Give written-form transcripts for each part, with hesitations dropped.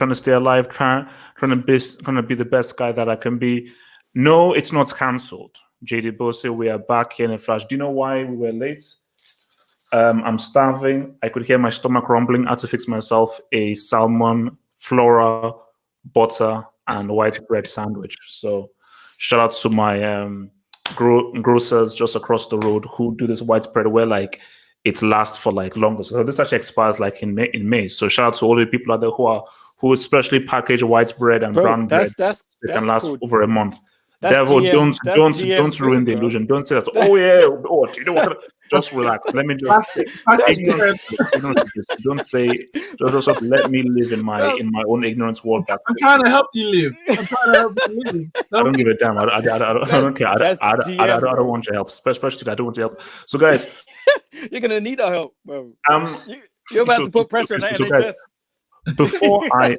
trying to stay alive, trying to be the best guy that I can be. No, it's not cancelled. JD Bose, we are back here in a flash. Do you know why we were late? I'm starving. I could hear my stomach rumbling. I had to fix myself a salmon, flora, butter, and white bread sandwich. So shout out to my grocers just across the road who do this white bread where like it lasts for like longer. So this actually expires like in May. So shout out to all the people out there who especially package white bread and brown bread. It can last over a month. Therefore, don't ruin the illusion. Don't say that. Oh yeah. Oh, you know what? Just relax. Let me just don't say. Just let me live in my own ignorance world. I'm trying to help you live. I don't give a damn. I don't care. I don't want your help. Especially I don't want your help. So guys, you're gonna need our help, bro. You're about to put pressure on that NHS. Before I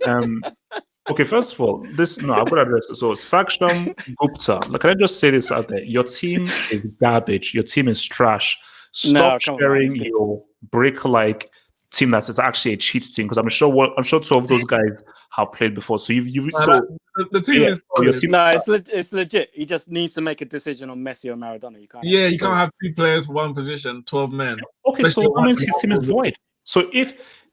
okay, first of all, I've got to address it. So, Saksham Gupta, can I just say this out there? Your team is garbage. Your team is trash. Stop sharing your brick-like team that's actually a cheat team, because I'm sure two of those guys have played before. So the team is your team. No, it's legit. He just needs to make a decision on Messi or Maradona. You can't have 2 players for 1 position, 12 men. Okay, so that means his team is void. So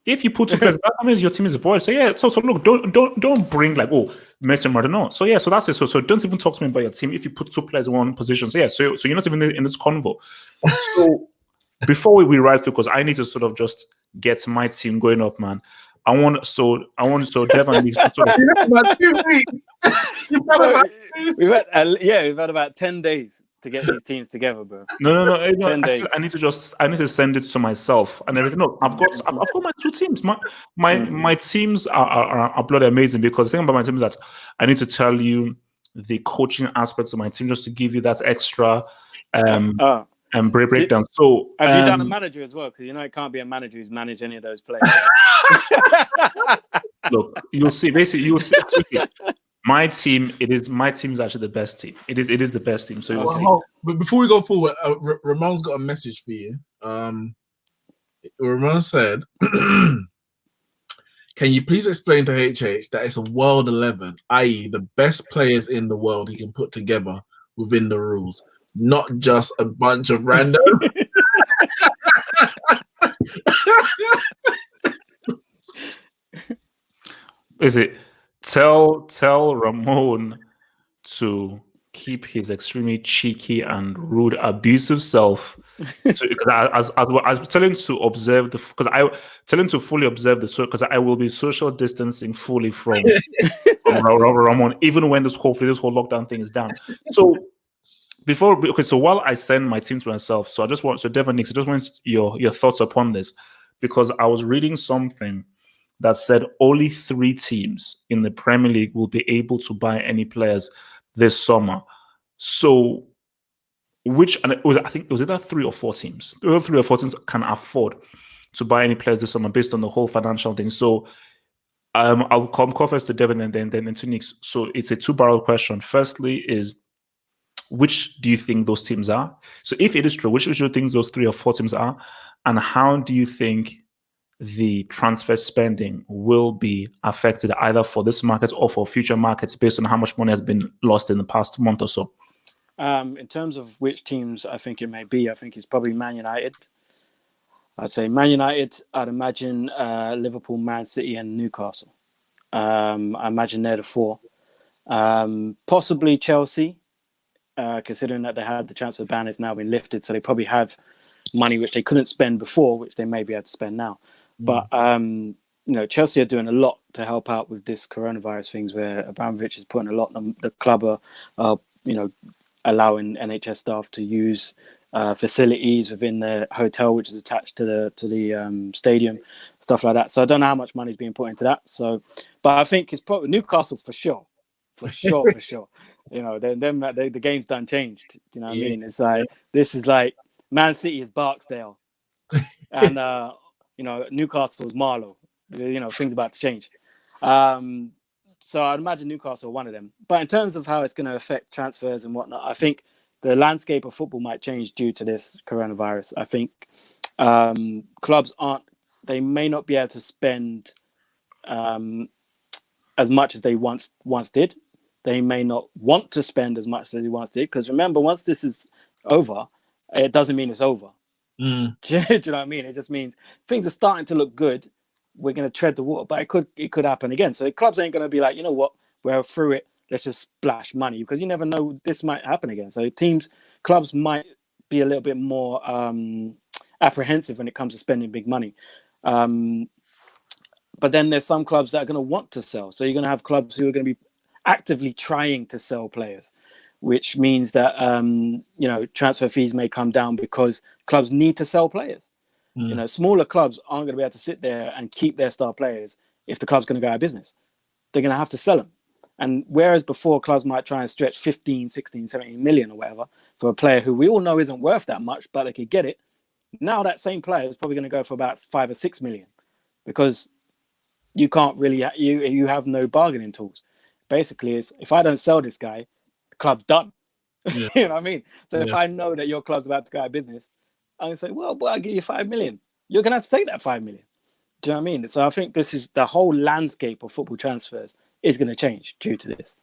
if you put 2 players, that means your team is void. So yeah, so look, don't bring like Messi and Maradona. So yeah, so that's it. So don't even talk to me about your team if you put 2 players in 1 position. So yeah, so you're not even in this convo. So before we ride through, because I need to sort of just get my team going up, man. I want Devon needs to sort of. About 2 weeks. We've had about 10 days to get these teams together, bro. No. I need to send it to myself and everything. No, I've got my 2 teams. My teams are bloody amazing, because the thing about my team is that I need to tell you the coaching aspects of my team just to give you that extra breakdown. So have you done a manager as well? Because it can't be a manager who's managed any of those players. Look, you'll see. Basically, you'll see. My team is actually the best team. It is the best team. So you'll see. But before we go forward, Ramon's got a message for you. Ramon said, "Can you please explain to HH that it's a world 11, i.e., the best players in the world he can put together within the rules, not just a bunch of random." Is it? Tell Ramon to keep his extremely cheeky and rude, abusive self. I tell him to observe tell him to fully observe because I will be social distancing fully from Ramon, even when this whole lockdown thing is down. So while I send my team to myself, Devon Nix, I just want your thoughts upon this, because I was reading something that said only 3 teams in the Premier League will be able to buy any players this summer. So, I think it was either 3 or 4 teams. 3 or 4 teams can afford to buy any players this summer based on the whole financial thing. So, I'll come first to Devon and then to Nix. So it's a 2-barrel question. Firstly, is which do you think those teams are? So if it is true, which do you think those 3 or 4 teams are, and how do you think the transfer spending will be affected either for this market or for future markets based on how much money has been lost in the past month or so? In terms of which teams I think it may be, I think it's probably Man United. I'd say Man United. I'd imagine Liverpool, Man City and Newcastle. I imagine they're the 4. Possibly Chelsea, considering that they had the transfer ban has now been lifted. So they probably have money which they couldn't spend before, which they may be able to spend now. But Chelsea are doing a lot to help out with this coronavirus things, where Abramovich is putting a lot on the club, allowing NHS staff to use facilities within the hotel, which is attached to the stadium, stuff like that. So I don't know how much money is being put into that. So, but I think it's probably Newcastle for sure. The game's done changed. Do you know what I mean? It's like this is like Man City is Barksdale, and Newcastle is Marlow. Things about to change. So I'd imagine Newcastle are one of them. But in terms of how it's going to affect transfers and whatnot, I think the landscape of football might change due to this coronavirus. I think clubs may not be able to spend as much as they once did. They may not want to spend as much as they once did, because remember, once this is over, it doesn't mean it's over. Mm. Do you know what I mean? It just means things are starting to look good. We're going to tread the water, but it could happen again. So clubs ain't going to be like, you know what, we're through it. Let's just splash money, because you never know, this might happen again. So clubs might be a little bit more apprehensive when it comes to spending big money. But then there's some clubs that are going to want to sell. So you're going to have clubs who are going to be actively trying to sell players, which means that transfer fees may come down because clubs need to sell players. Smaller clubs aren't going to be able to sit there and keep their star players if the club's going to go out of business. They're going to have to sell them. And whereas before clubs might try and stretch 15, 16, 17 million or whatever for a player who we all know isn't worth that much, but they could get it, now that same player is probably going to go for about 5 or 6 million, because you can't really, you have no bargaining tools. Basically, it's, if I don't sell this guy, the club's done. Yeah. You know what I mean? So if I know that your club's about to go out of business, I'm going to say, well, I'll give you 5 million. You're going to have to take that 5 million. Do you know what I mean? So I think this is the whole landscape of football transfers is going to change due to this.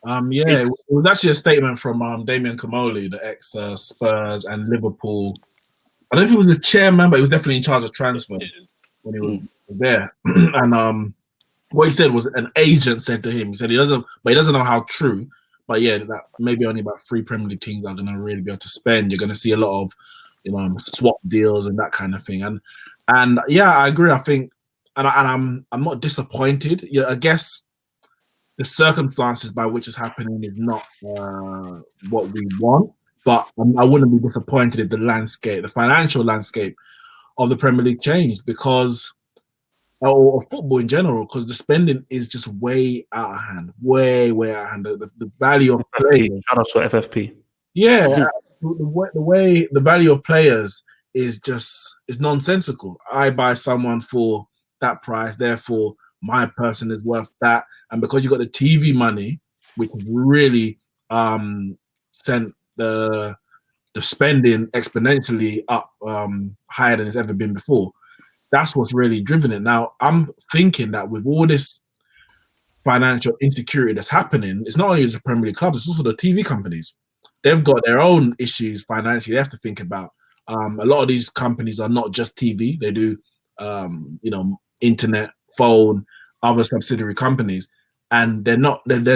It was actually a statement from Damien Comolli, the ex Spurs and Liverpool. I don't know if he was the chairman, but he was definitely in charge of transfer when he was there. And what he said was, an agent said to him, he said he doesn't know how true, but yeah, that maybe only about 3 Premier League teams are going to really be able to spend. You're going to see a lot of, swap deals and that kind of thing. And yeah, I agree. I think, and I'm not disappointed. Yeah, I guess the circumstances by which it's happening is not what we want, but I wouldn't be disappointed if the financial landscape of the Premier League changed, because, or football in general, because the spending is just way out of hand, way out of hand. The value of players. Shout out to FFP. Yeah, the value of players is nonsensical. I buy someone for that price, therefore my person is worth that, and because you got the TV money, which really sent the spending exponentially up, higher than it's ever been before. That's what's really driven it. Now, I'm thinking that with all this financial insecurity that's happening, it's not only the Premier League clubs, it's also the TV companies. They've got their own issues financially they have to think about. A lot of these companies are not just TV. They do, internet, phone, other subsidiary companies, and they're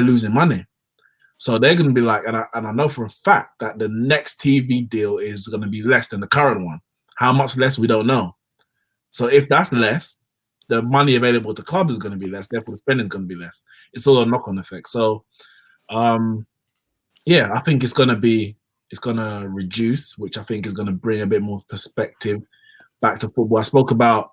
losing money. So they're going to be like, and I know for a fact that the next TV deal is going to be less than the current one. How much less, we don't know. So if that's less, the money available to the club is going to be less. Therefore, the spending is going to be less. It's all a knock-on effect. So, I think it's going to reduce, which I think is going to bring a bit more perspective back to football. I spoke about,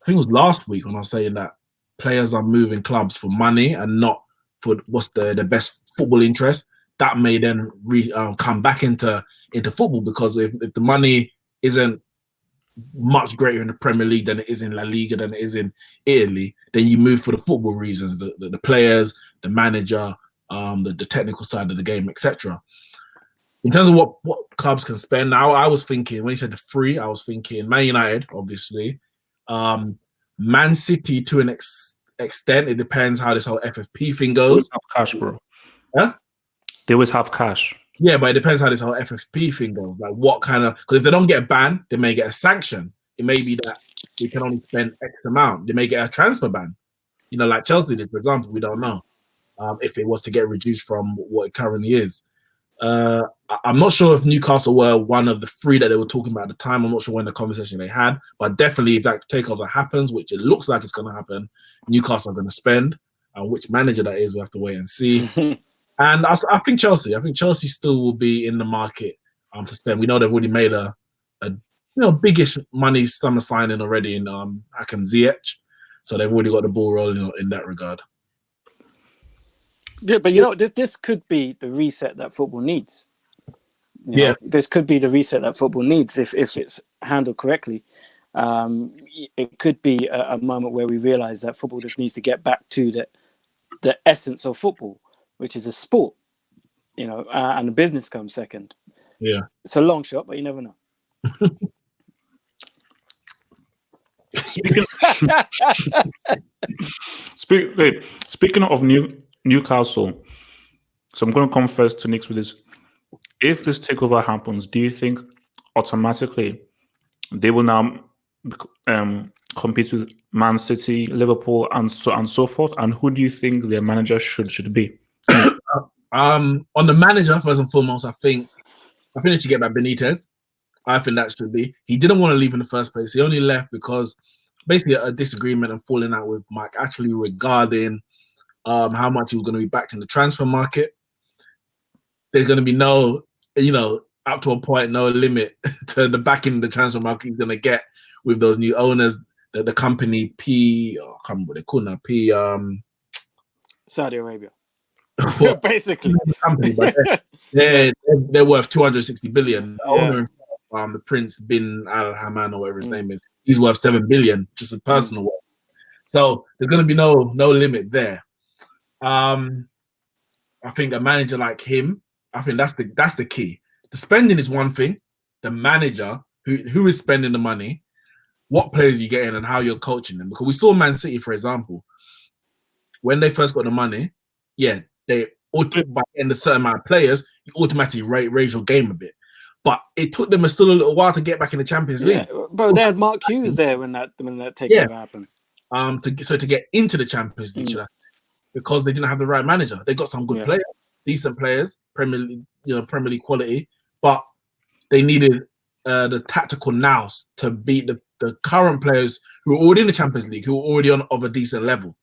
I think it was last week when I was saying that players are moving clubs for money and not for what's the best football interest. That may then come back into football, because if the money isn't much greater in the Premier League than it is in La Liga, than it is in Italy, then you move for the football reasons, the players, the manager, the technical side of the game, etc. In terms of what clubs can spend, now I was thinking, when you said the 3, I was thinking Man United, obviously, Man City to an extent. It depends how this whole FFP thing goes. They always have cash, bro. Huh? They always have cash. Yeah, but it depends how this whole FFP thing goes. Like what kind of, because if they don't get banned, they may get a sanction. It may be that they can only spend X amount. They may get a transfer ban. Like Chelsea did, for example. We don't know if it was to get reduced from what it currently is. I'm not sure if Newcastle were one of the 3 that they were talking about at the time. I'm not sure when the conversation they had, but definitely if that takeover happens, which it looks like it's going to happen, Newcastle are going to spend. Which manager that is, we'll have to wait and see. And I think Chelsea still will be in the market to spend. We know they've already made a biggish money summer signing already in Hakim Ziyech, so they've already got the ball rolling in that regard. Yeah, but this could be the reset that football needs. This could be the reset that football needs if it's handled correctly. It could be a moment where we realize that football just needs to get back to the essence of football, which is a sport, and the business comes second. Yeah, it's a long shot, but you never know. Speaking of Newcastle, so I'm going to come first to Nick with this. If this takeover happens, do you think automatically they will now compete with Man City, Liverpool, and so forth? And who do you think their manager should be? On the manager, first and foremost, I think they should get back Benitez. I think that should be. He didn't want to leave in the first place. He only left because basically a disagreement and falling out with Mike actually regarding how much he was going to be backed in the transfer market. There's going to be no, up to a point, no limit to the backing the transfer market he's going to get with those new owners. The company I can't remember what they call now. Saudi Arabia. Well, basically. Company, but they're worth 260 billion. The owner, the Prince bin Al Haman or whatever his name is, he's worth 7 billion, just a personal worth. So there's going to be no limit there. I think a manager like him, I think that's the key. The spending is one thing. The manager who is spending the money, what players you get in, and how you're coaching them. Because we saw Man City, for example, when they first got the money, they by getting a certain amount of players, you automatically raise your game a bit. But it took them still a little while to get back in the Champions League. Bro, they had Mark Hughes there when that takeover happened. To get into the Champions League, because they didn't have the right manager. They got some good players, decent players, Premier League quality, but they needed the tactical nous to beat the current players who are already in the Champions League, who are already of a decent level.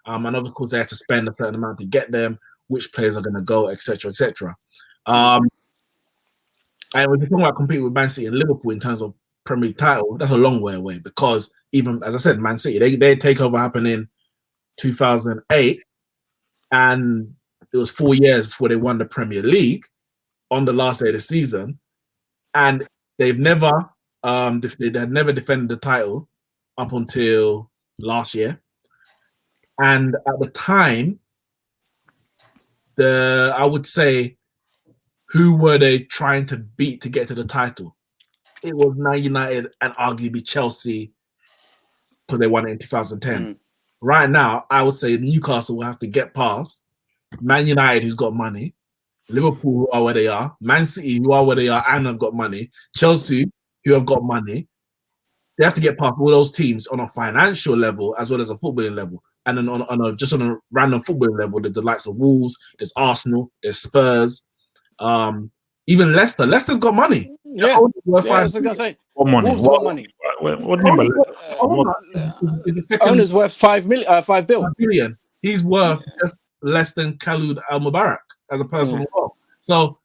And of course, they had to spend a certain amount to get them, which players are going to go, etc., etc. And when you're talking about competing with Man City and Liverpool in terms of Premier League title, that's a long way away, because even, as I said, Man City, their takeover happened in 2008, and it was 4 years before they won the Premier League on the last day of the season, and they've never they had never defended the title up until last year. And at the time, I would say, who were they trying to beat to get to the title? It was Man United and arguably Chelsea, because they won it in 2010. Right now, I would say Newcastle will have to get past Man United, who's got money, Liverpool, who are where they are, Man City, who are where they are and have got money, Chelsea, who have got money. They have to get past all those teams on a financial level as well as a footballing level. And then on a random footballing level, there's the likes of Wolves, there's Arsenal, there's Spurs, even Leicester. Leicester's got money. Yeah, I was going to say. What money? Wolves got money. What do you mean by Owner's worth $5 billion. He's worth just less than Khalid Al Mubarak as a personal role. So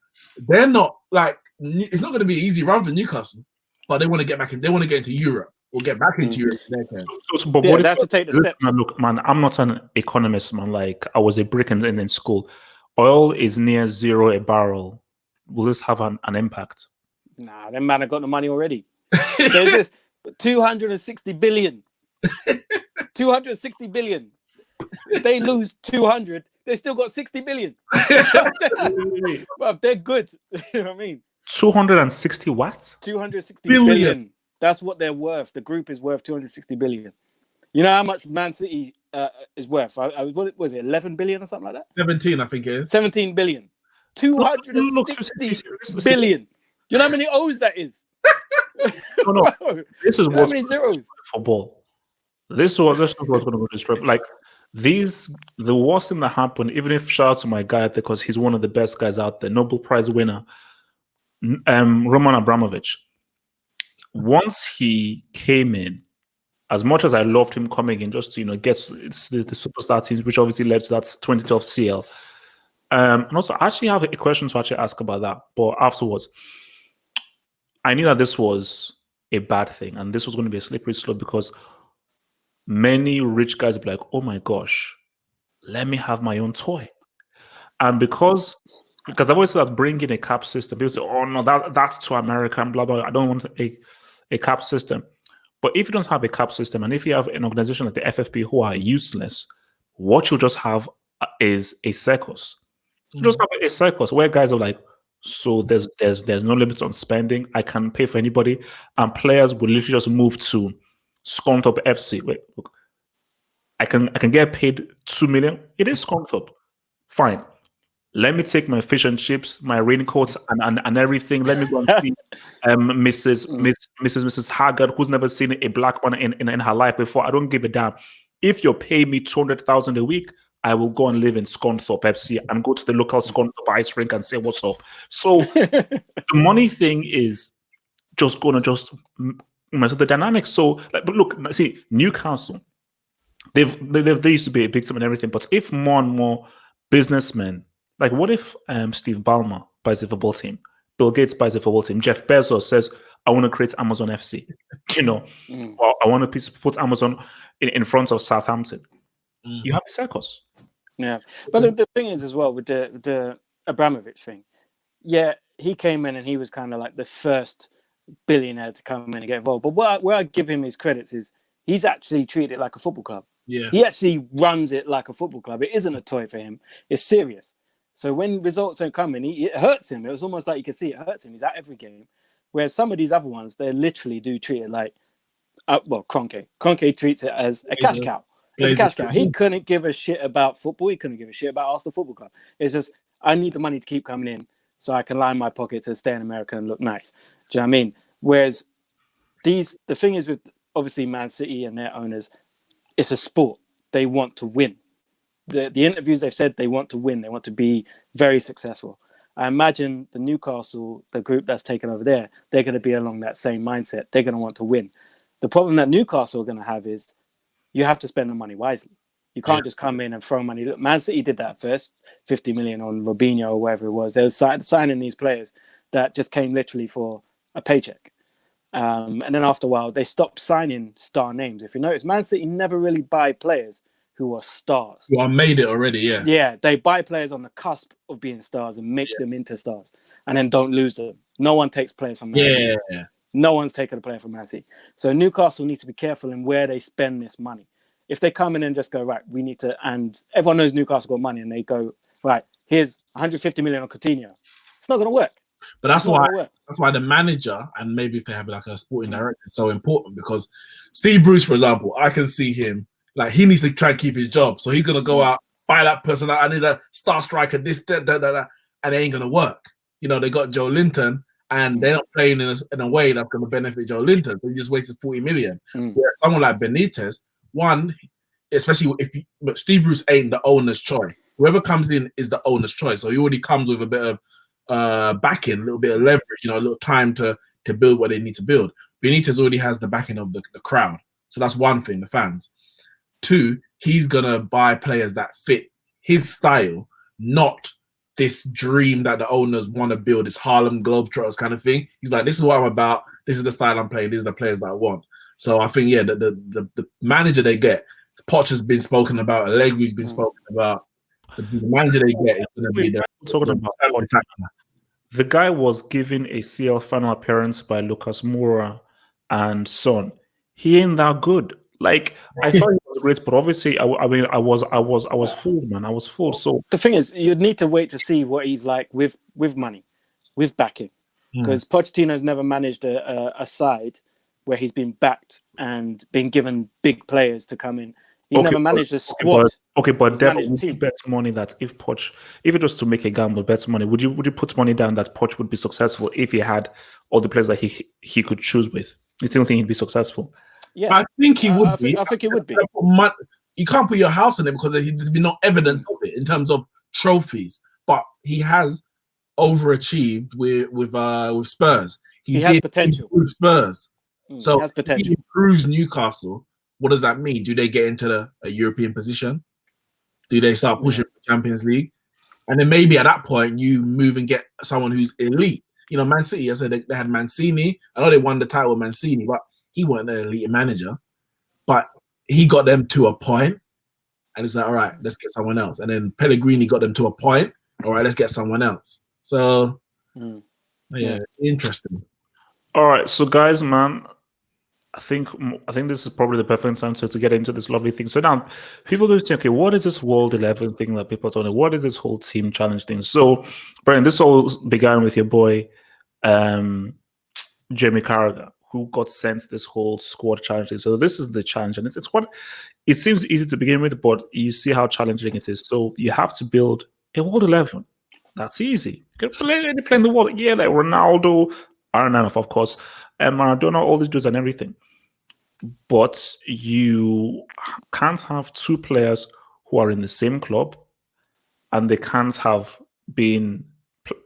they're not like, it's not going to be an easy run for Newcastle, but they want to get back in. They want to get into Europe or get back into Europe. But they have to take the steps. Look, man, I'm not an economist, man. Like, I was a brick in school. Oil is near zero a barrel. Will this have an impact? Nah, them man have got the money already. There's this 260 billion. 260 billion. If they lose 200, they still got 60 billion. Well, they're good. You know what I mean? 260 what? 260 billion. That's what they're worth. The group is worth 260 billion. You know how much Man City is worth? What was it, 11 billion or something like that? 17, I think it is. 17 billion. 260 billion. You know how many O's that is? No. This is how many zeros? Football. This is what's going to go destroy. Like, the worst thing that happened, even if shout out to my guy because he's one of the best guys out there, Nobel Prize winner, Roman Abramovich. Once he came in, as much as I loved him coming in just to get the superstar teams, which obviously led to that 2012 CL. And also, I actually have a question to actually ask about that, but afterwards. I knew that this was a bad thing and this was going to be a slippery slope because many rich guys would be like, oh my gosh, let me have my own toy. And because I've always said that bringing a cap system, people say, oh no, that's too American, blah, blah. I don't want a cap system. But if you don't have a cap system and if you have an organization like the FFP who are useless, what you'll just have is a circus. You just have a circus where guys are like, so there's no limits on spending. I can pay for anybody. And players will literally just move to Scunthorpe FC. Wait, look, I can get paid 2 million. It is Scunthorpe. Fine. Let me take my fish and chips, my raincoats, and everything. Let me go and see Mrs. Haggard, who's never seen a black man in her life before. I don't give a damn. If you're paying me 200,000 a week, I will go and live in Scunthorpe FC and go to the local Scunthorpe ice rink and say what's up. So the money thing is just going to just mess with the dynamics. So, like, but look, see, Newcastle, they used to be a big team and everything, but if more and more businessmen, like, what if Steve Ballmer buys a football team, Bill Gates buys a football team, Jeff Bezos says, I want to create Amazon FC, or I want to put Amazon in front of Southampton. You have a circus. Yeah, but the thing is as well with the Abramovich thing, yeah, he came in and he was kind of like the first billionaire to come in and get involved. But where I give him his credits is he's actually treated it like a football club. Yeah, he actually runs it like a football club. It isn't a toy for him. It's serious. So when results don't come in, it hurts him. It was almost like you could see it hurts him. He's at every game. Whereas some of these other ones, they literally do treat it like, Kroenke. Kroenke treats it as a cash cow. It's a cash cow. He couldn't give a shit about football. He couldn't give a shit about Arsenal Football Club. It's just, I need the money to keep coming in so I can line my pockets and stay in America and look nice. Do you know what I mean? Whereas the thing is with, obviously, Man City and their owners, it's a sport. They want to win. The interviews, they've said they want to win. They want to be very successful. I imagine the Newcastle, the group that's taken over there, they're going to be along that same mindset. They're going to want to win. The problem that Newcastle are going to have is you have to spend the money wisely. You can't just come in and throw money. Look, Man City did that first, 50 million on Robinho or whatever it was. They were signing these players that just came literally for a paycheck. And then after a while, they stopped signing star names. If you notice, Man City never really buy players who are stars. Well, I made it already, yeah. Yeah, they buy players on the cusp of being stars and make them into stars and then don't lose them. No one takes players from Man City. No one's taken a player from Man City. So Newcastle need to be careful in where they spend this money. If they come in and just go, right, we need to, and everyone knows Newcastle got money and they go, right, here's 150 million on Coutinho. It's not going to work. But that's why the manager, and maybe if they have like a sporting director, is so important, because Steve Bruce, for example, I can see him, like, he needs to try and keep his job. So he's going to go out, buy that person. I need a star striker, this, that, and it ain't going to work. You know, they got Joe Linton, and they're not playing in a way that's going to benefit Joe Linton. So he just wasted 40 million. Whereas someone like Benitez, one, especially but Steve Bruce ain't the owner's choice. Whoever comes in is the owner's choice. So he already comes with a bit of backing, a little bit of leverage, a little time to build what they need to build. Benitez already has the backing of the crowd. So that's one thing, the fans. Two, he's going to buy players that fit his style, not this dream that the owners want to build, this Harlem Globetrotters kind of thing. He's like, this is what I'm about. This is the style I'm playing. These are the players that I want. So I think, the manager they get, Poch has been spoken about, Allegri's been spoken about. The manager they get is going to be the guy was given a CL final appearance by Lucas Moura and Son. He ain't that good. Like, I thought he was great, but obviously, I was fooled, man. I was fooled. So the thing is, you'd need to wait to see what he's like with money, with backing, because Pochettino's never managed a side where he's been backed and been given big players to come in. He's never managed a squad. But then would you bet money that if it was to make a gamble, bet money, would you put money down that Poch would be successful if he had all the players that he could choose with? You still think he'd be successful? Yeah, I think he would be. I think he would be. You can't put your house on it because there's been no evidence of it in terms of trophies. But he has overachieved with Spurs. He has potential. Spurs. So he has potential. If he improves Newcastle, what does that mean? Do they get into a European position? Do they start pushing for the Champions League? And then maybe at that point you move and get someone who's elite. Man City, I said they had Mancini. I know they won the title with Mancini, but he wasn't an elite manager. But he got them to a point, and it's like, all right, let's get someone else. And then Pellegrini got them to a point. All right, let's get someone else. So, interesting. All right, so guys, man, I think this is probably the perfect answer to get into this lovely thing. So now, people go to think, okay, what is this World 11 thing that people are talking about? What is this whole team challenge thing? So, Brian, this all began with your boy, Jamie Carragher, who got sent this whole squad challenge thing. So this is the challenge, and it's what it seems easy to begin with, but you see how challenging it is. So you have to build a world 11. That's easy. You can play in the world, yeah, like Ronaldo, Arnaud, of course, and Maradona, all these dudes and everything. But you can't have two players who are in the same club, and they can't have been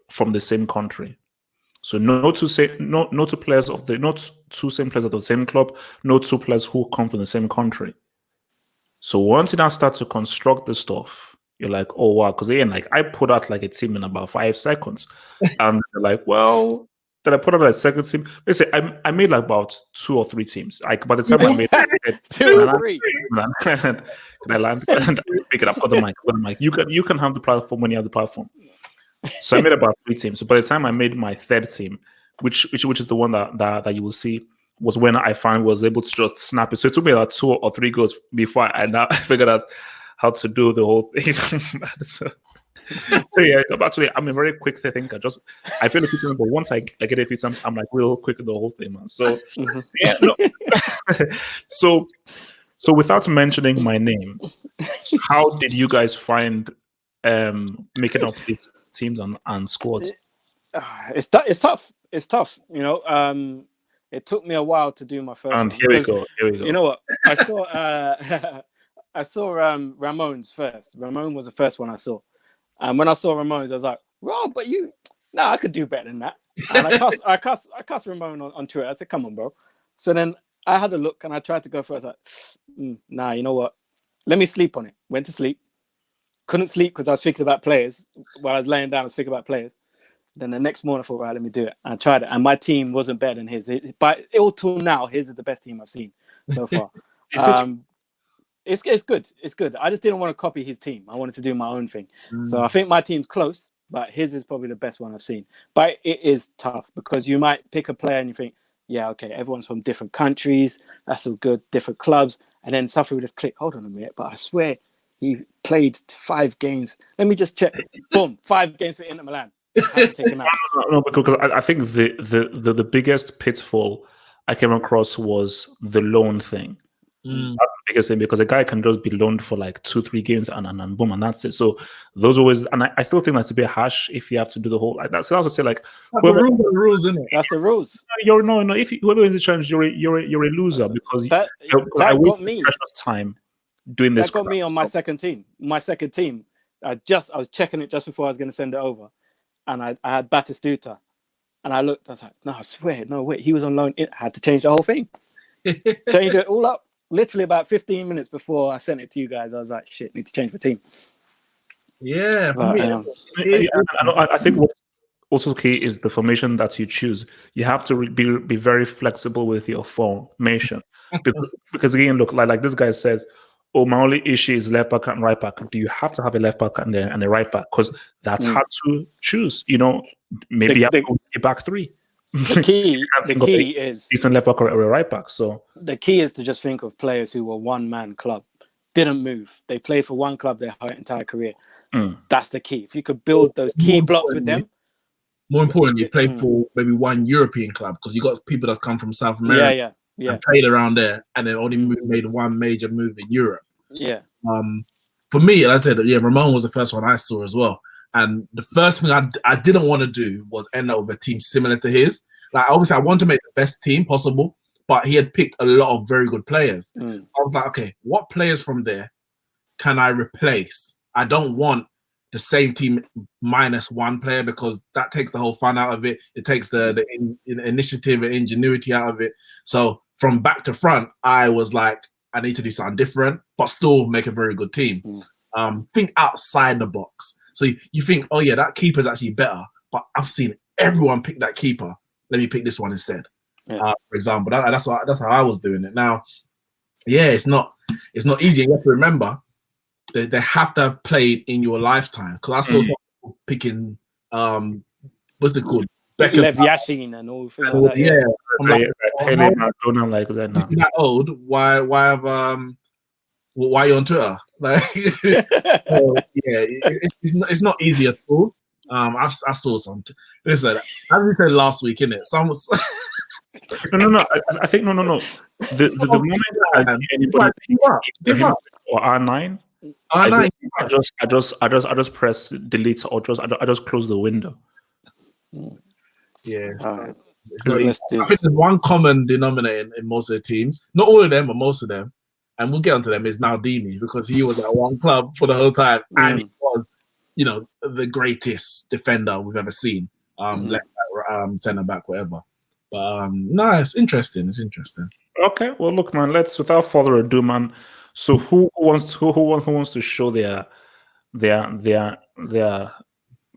from the same country. So no two players of the not two same players of the same club, no two players who come from the same country. So once you now start to construct the stuff, you're like, oh wow, because again, like I put out like a team in about 5 seconds, and they're like, well, then I put out a second team. They say I made like about 2 or 3 teams. Like by the time I made 2 or 3, can I land? And I've got the mic. You can have the platform when you have the platform. So I made about 3 teams. So by the time I made my 3rd team, which is the one that you will see, was when I finally was able to just snap it. So it took me like 2 or 3 goals before I figured out how to do the whole thing. So yeah, actually, I'm a very quick thinker. I feel a few times, but once I get a few times, I'm like real quick in the whole thing, man. So yeah, no. So without mentioning my name, how did you guys find making up these teams and squads? It's tough. It's tough. You know, it took me a while to do my first. And one here we go. You know what? I saw I saw Ramon's first. Ramon was the first one I saw. And when I saw Ramon's, I was like, "Well, but I could do better than that." And I cussed Ramon on Twitter. I said, "Come on, bro." So then I had a look and I tried to go first. Like, nah, you know what? Let me sleep on it. Went to sleep. Couldn't sleep because I was thinking about players. While I was laying down, I was thinking about players. Then the next morning, I thought, right, let me do it. And I tried it. And my team wasn't better than his. But all till now, his is the best team I've seen so far. It's good. It's good. I just didn't want to copy his team. I wanted to do my own thing. So I think my team's close, but his is probably the best one I've seen. But it is tough because you might pick a player and you think, yeah, okay, everyone's from different countries. That's all good. Different clubs. And then something will just click. Hold on a minute. But I swear he played 5 games. Let me just check. Boom. 5 games for Inter Milan. I have to take him out. No, because I think the biggest pitfall I came across was the loan thing. That's the biggest thing because a guy can just be loaned for like 2-3 games and boom, and that's it. So those always, and I still think that's a bit harsh if you have to do the whole like that. So I would say like whoever, the rules, isn't it? That's the rules. You're no. If whoever wins the challenge, you're a loser because that I got me precious time doing this. That got me on my second team. My second team, I was checking it just before I was going to send it over, and I had Batistuta, and I looked. I was like, no, I swear, no wait, he was on loan. I had to change the whole thing, change it all up. Literally about 15 minutes before I sent it to you guys, I was like, shit, need to change the team. Yeah. I think what also key is the formation that you choose. You have to be very flexible with your formation. because again, look, like this guy says, oh, my only issue is left back and right back. Do you have to have a left back and a right back? Because that's hard to choose. You know, maybe you have to go a back 3. The key is decent left back or a right back. So the key is to just think of players who were one-man club, didn't move. They played for one club their entire career. That's the key. If you could build those key blocks with them. More importantly, you play for maybe one European club because you got people that come from South America, and played around there, and then only made one major move in Europe. Yeah. For me, as I said, Ramon was the first one I saw as well. And the first thing I didn't want to do was end up with a team similar to his. Like, obviously, I wanted to make the best team possible, but he had picked a lot of very good players. I was like, okay, what players from there can I replace? I don't want the same team minus one player because that takes the whole fun out of it. It takes the initiative and ingenuity out of it. So from back to front, I was like, I need to do something different, but still make a very good team. Think outside the box. So you think, oh yeah, that keeper's actually better, but I've seen everyone pick that keeper. Let me pick this one instead. For example, that's how I was doing it. Now, it's not easy. You have to remember they have to have played in your lifetime. Because I saw some people picking what's it called? Lev Yashin and all things like that. Yeah, like that now. That old? Why are you on Twitter? Like, it's not easy at all. I saw some. Listen, as we said last week, innit? No. I think no. The moment I see anybody pick or R9, R9. I just press delete or I just close the window. Yeah. Alright. It's not Let's easy. do I think this. there's one common denominator in most of the teams. Not all of them, but most of them. And we'll get onto them. Is Maldini, because he was at one club for the whole time, and he was, the greatest defender we've ever seen. Left back, centre back, whatever. But no, it's interesting. It's interesting. Okay, well, look, man. Let's, without further ado, man. So, who wants to show their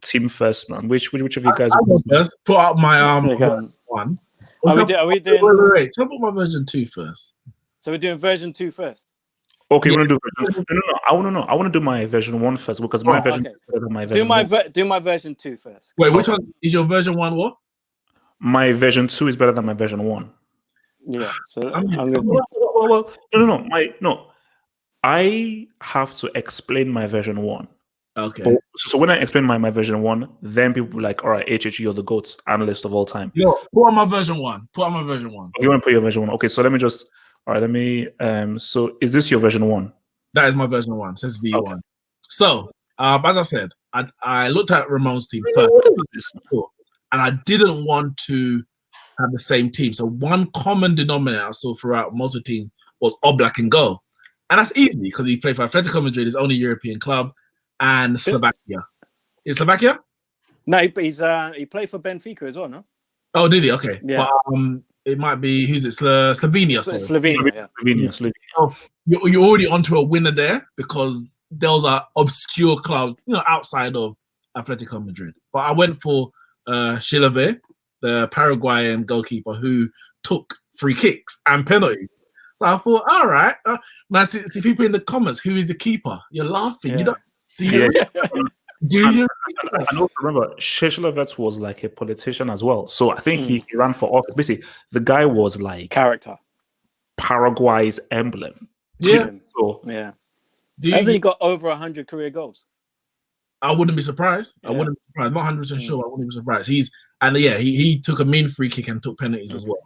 team first, man? Which of you guys? I'll go first. Put up my Okay. one. Are we doing? Wait. Can I put my version 2 first? So we're doing version 2 first. Okay, we're gonna do version. No. I want to do my version 1 first because my version okay. is better than my version. Do my version 2 first. Wait, which one is your version 1? What? My version 2 is better than my version 1. Yeah. So I'm I'm gonna. Well, no. I have to explain my version 1. Okay. So when I explain my version 1, then people will be like, all right, HH, you're the GOAT analyst of all time. Yo, put on my version 1. Put on my version 1. You want to put your version 1? Okay, so let me so is this your version 1? That is my version 1. It says V1. Okay. So, as I said, I looked at Ramon's team first. What is this? And I didn't want to have the same team. So one common denominator I saw throughout most of the teams was Oblak and goal. And that's easy because he played for Atletico Madrid, his only European club, and Slovakia. Is Slovakia? No, he played for Benfica as well, no? Oh, did he? Okay. Yeah. But, it might be, who's it? Slovenia. Slovenia, yeah. Slovenia. Oh, you're already onto a winner there because those are obscure clubs, outside of Atletico Madrid. But I went for Chilave, the Paraguayan goalkeeper who took free kicks and penalties. So I thought, all right, man. See people in the comments, who is the keeper? You're laughing. Yeah. Do you? I also remember Sheshelovets was like a politician as well. So I think he ran for office. Basically, the guy was like Character. Paraguay's emblem. Yeah. So Yeah. Hasn't he got over 100 career goals? I wouldn't be surprised. Yeah. I wouldn't be surprised. Not 100% sure. I wouldn't be surprised. He took a mean free kick and took penalties as well.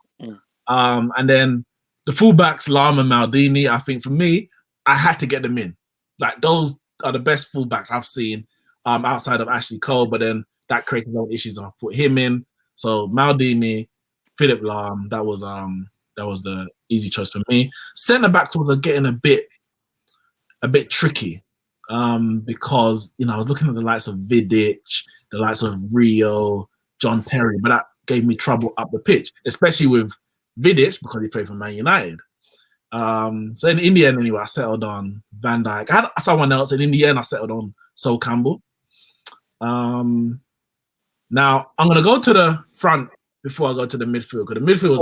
And then the fullbacks, Lam and Maldini, I think for me, I had to get them in. Like those are the best fullbacks I've seen outside of Ashley Cole, but then that created no issues. I put him in. So Maldini, Philip Lahm, that was the easy choice for me. Centre backs was getting a bit tricky. Because I was looking at the likes of Vidic, the likes of Rio, John Terry, but that gave me trouble up the pitch, especially with Vidic because he played for Man United. So in the end, anyway, I settled on Van Dijk. I had someone else, and in the end, I settled on Sol Campbell. Now I'm gonna go to the front before I go to the midfield because the midfield was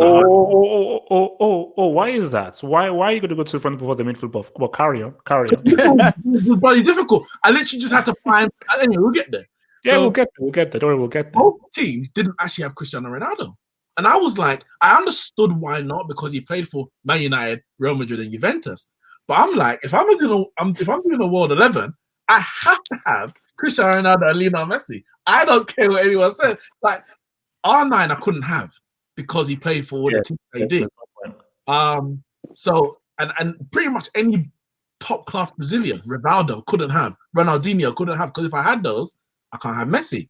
why is that? Why are you going to go to the front before the midfield? Well, carry on. It was bloody difficult. I literally just had to find. Anyway, we'll get there. Yeah, we'll get there. Don't worry, we'll get there. Both teams didn't actually have Cristiano Ronaldo, and I was like, I understood why not because he played for Man United, Real Madrid, and Juventus. But I'm like, if I'm doing a World 11, I have to have Cristiano Ronaldo and Lionel Messi. I don't care what anyone says. Like R9, I couldn't have because he played for all the teams they did. So and pretty much any top class Brazilian, Rivaldo couldn't have, Ronaldinho couldn't have because if I had those, I can't have Messi.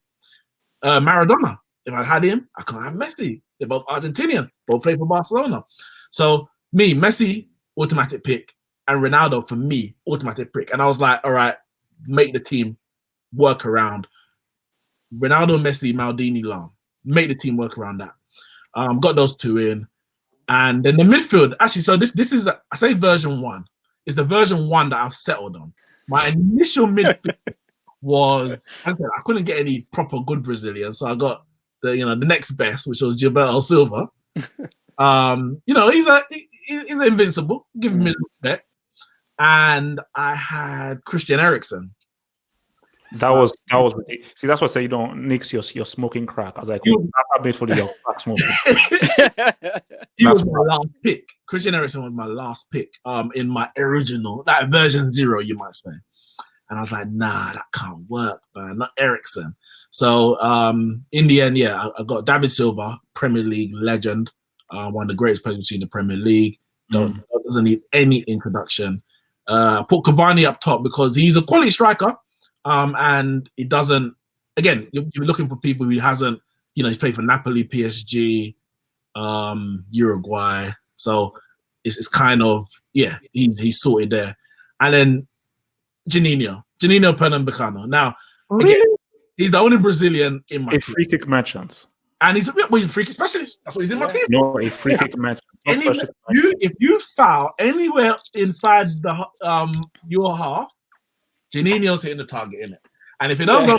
Maradona, if I had him, I can't have Messi. They're both Argentinian, both play for Barcelona. So me, Messi, automatic pick, and Ronaldo for me, automatic pick. And I was like, all right, make the team work around Ronaldo, Messi, Maldini, Lam. Make the team work around that. Got those two in. And then the midfield, actually, so this is, I say version 1. It's the version 1 that I've settled on. My initial midfield was, I couldn't get any proper good Brazilians, so I got the next best, which was Gilberto Silva. He's invincible. Give him his respect. And I had Christian Eriksen. That was see. That's what I say. You don't nix your smoking crack. I was like, I made for the crack smoking. He was my last pick. Christian Eriksen was my last pick. In my original, that version 0, you might say. And I was like, nah, that can't work, man. Not Eriksen. So in the end, I got David Silva, Premier League legend. one of the greatest players we've seen in the Premier League. Doesn't need any introduction. Put Cavani up top because he's a quality striker, and he doesn't. Again, you're looking for people who hasn't. He's played for Napoli, PSG, Uruguay. So it's kind of he's sorted there. And then Juninho Pernambucano. Now again, he's the only Brazilian in my team. Free kick merchant. And he's a free kick specialist. That's what he's in my team. No, a free kick merchant. If you foul anywhere inside the your half, Juninho's hitting the target, innit? And if you don't go,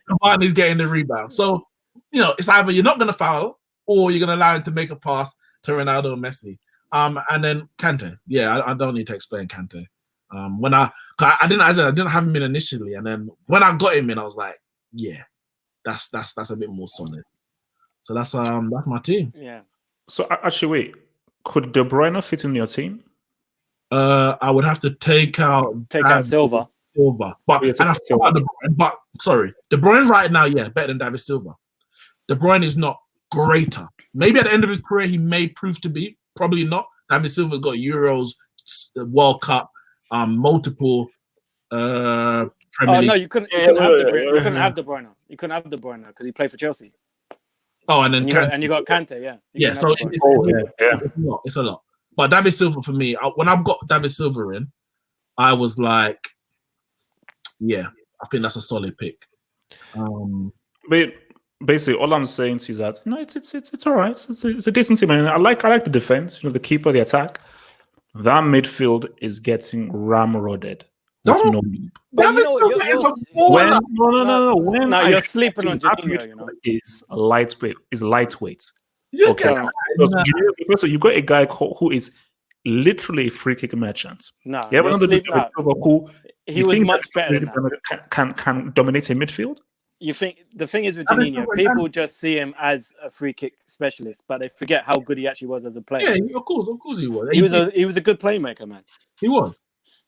Cavani's getting the rebound. So, it's either you're not going to foul or you're going to allow him to make a pass to Ronaldo and Messi. And then Kante. Yeah, I don't need to explain Kante. When I didn't have him in initially, and then when I got him in, I was like, yeah, that's a bit more solid. So that's my team. Yeah. So actually, wait, could De Bruyne fit in your team? I would have to take out Silva. But De Bruyne right now, better than David Silva. De Bruyne is not greater. Maybe at the end of his career, he may prove to be. Probably not. David Silva's got Euros, World Cup, multiple Premier League. No, you couldn't have De Bruyne. You couldn't have De Bruyne because he played for Chelsea. Oh, and then you got Kante, yeah. So it's a lot. But David Silva for me, when I've got David Silva in, I was like, I think that's a solid pick. But basically, all I'm saying to you is that it's all right. It's a decent team. I like the defense. The keeper, the attack. That midfield is getting ramrodded. No. But you're sleeping on Juninho. Is lightweight. Okay. Because you've got a guy who is literally a free kick merchant. No, you have another who he was much better than that. Can dominate a midfield. You think the thing is with Juninho, people just see him as a free kick specialist, but they forget how good he actually was as a player. Yeah, of course he was. He was a good playmaker, man. He was.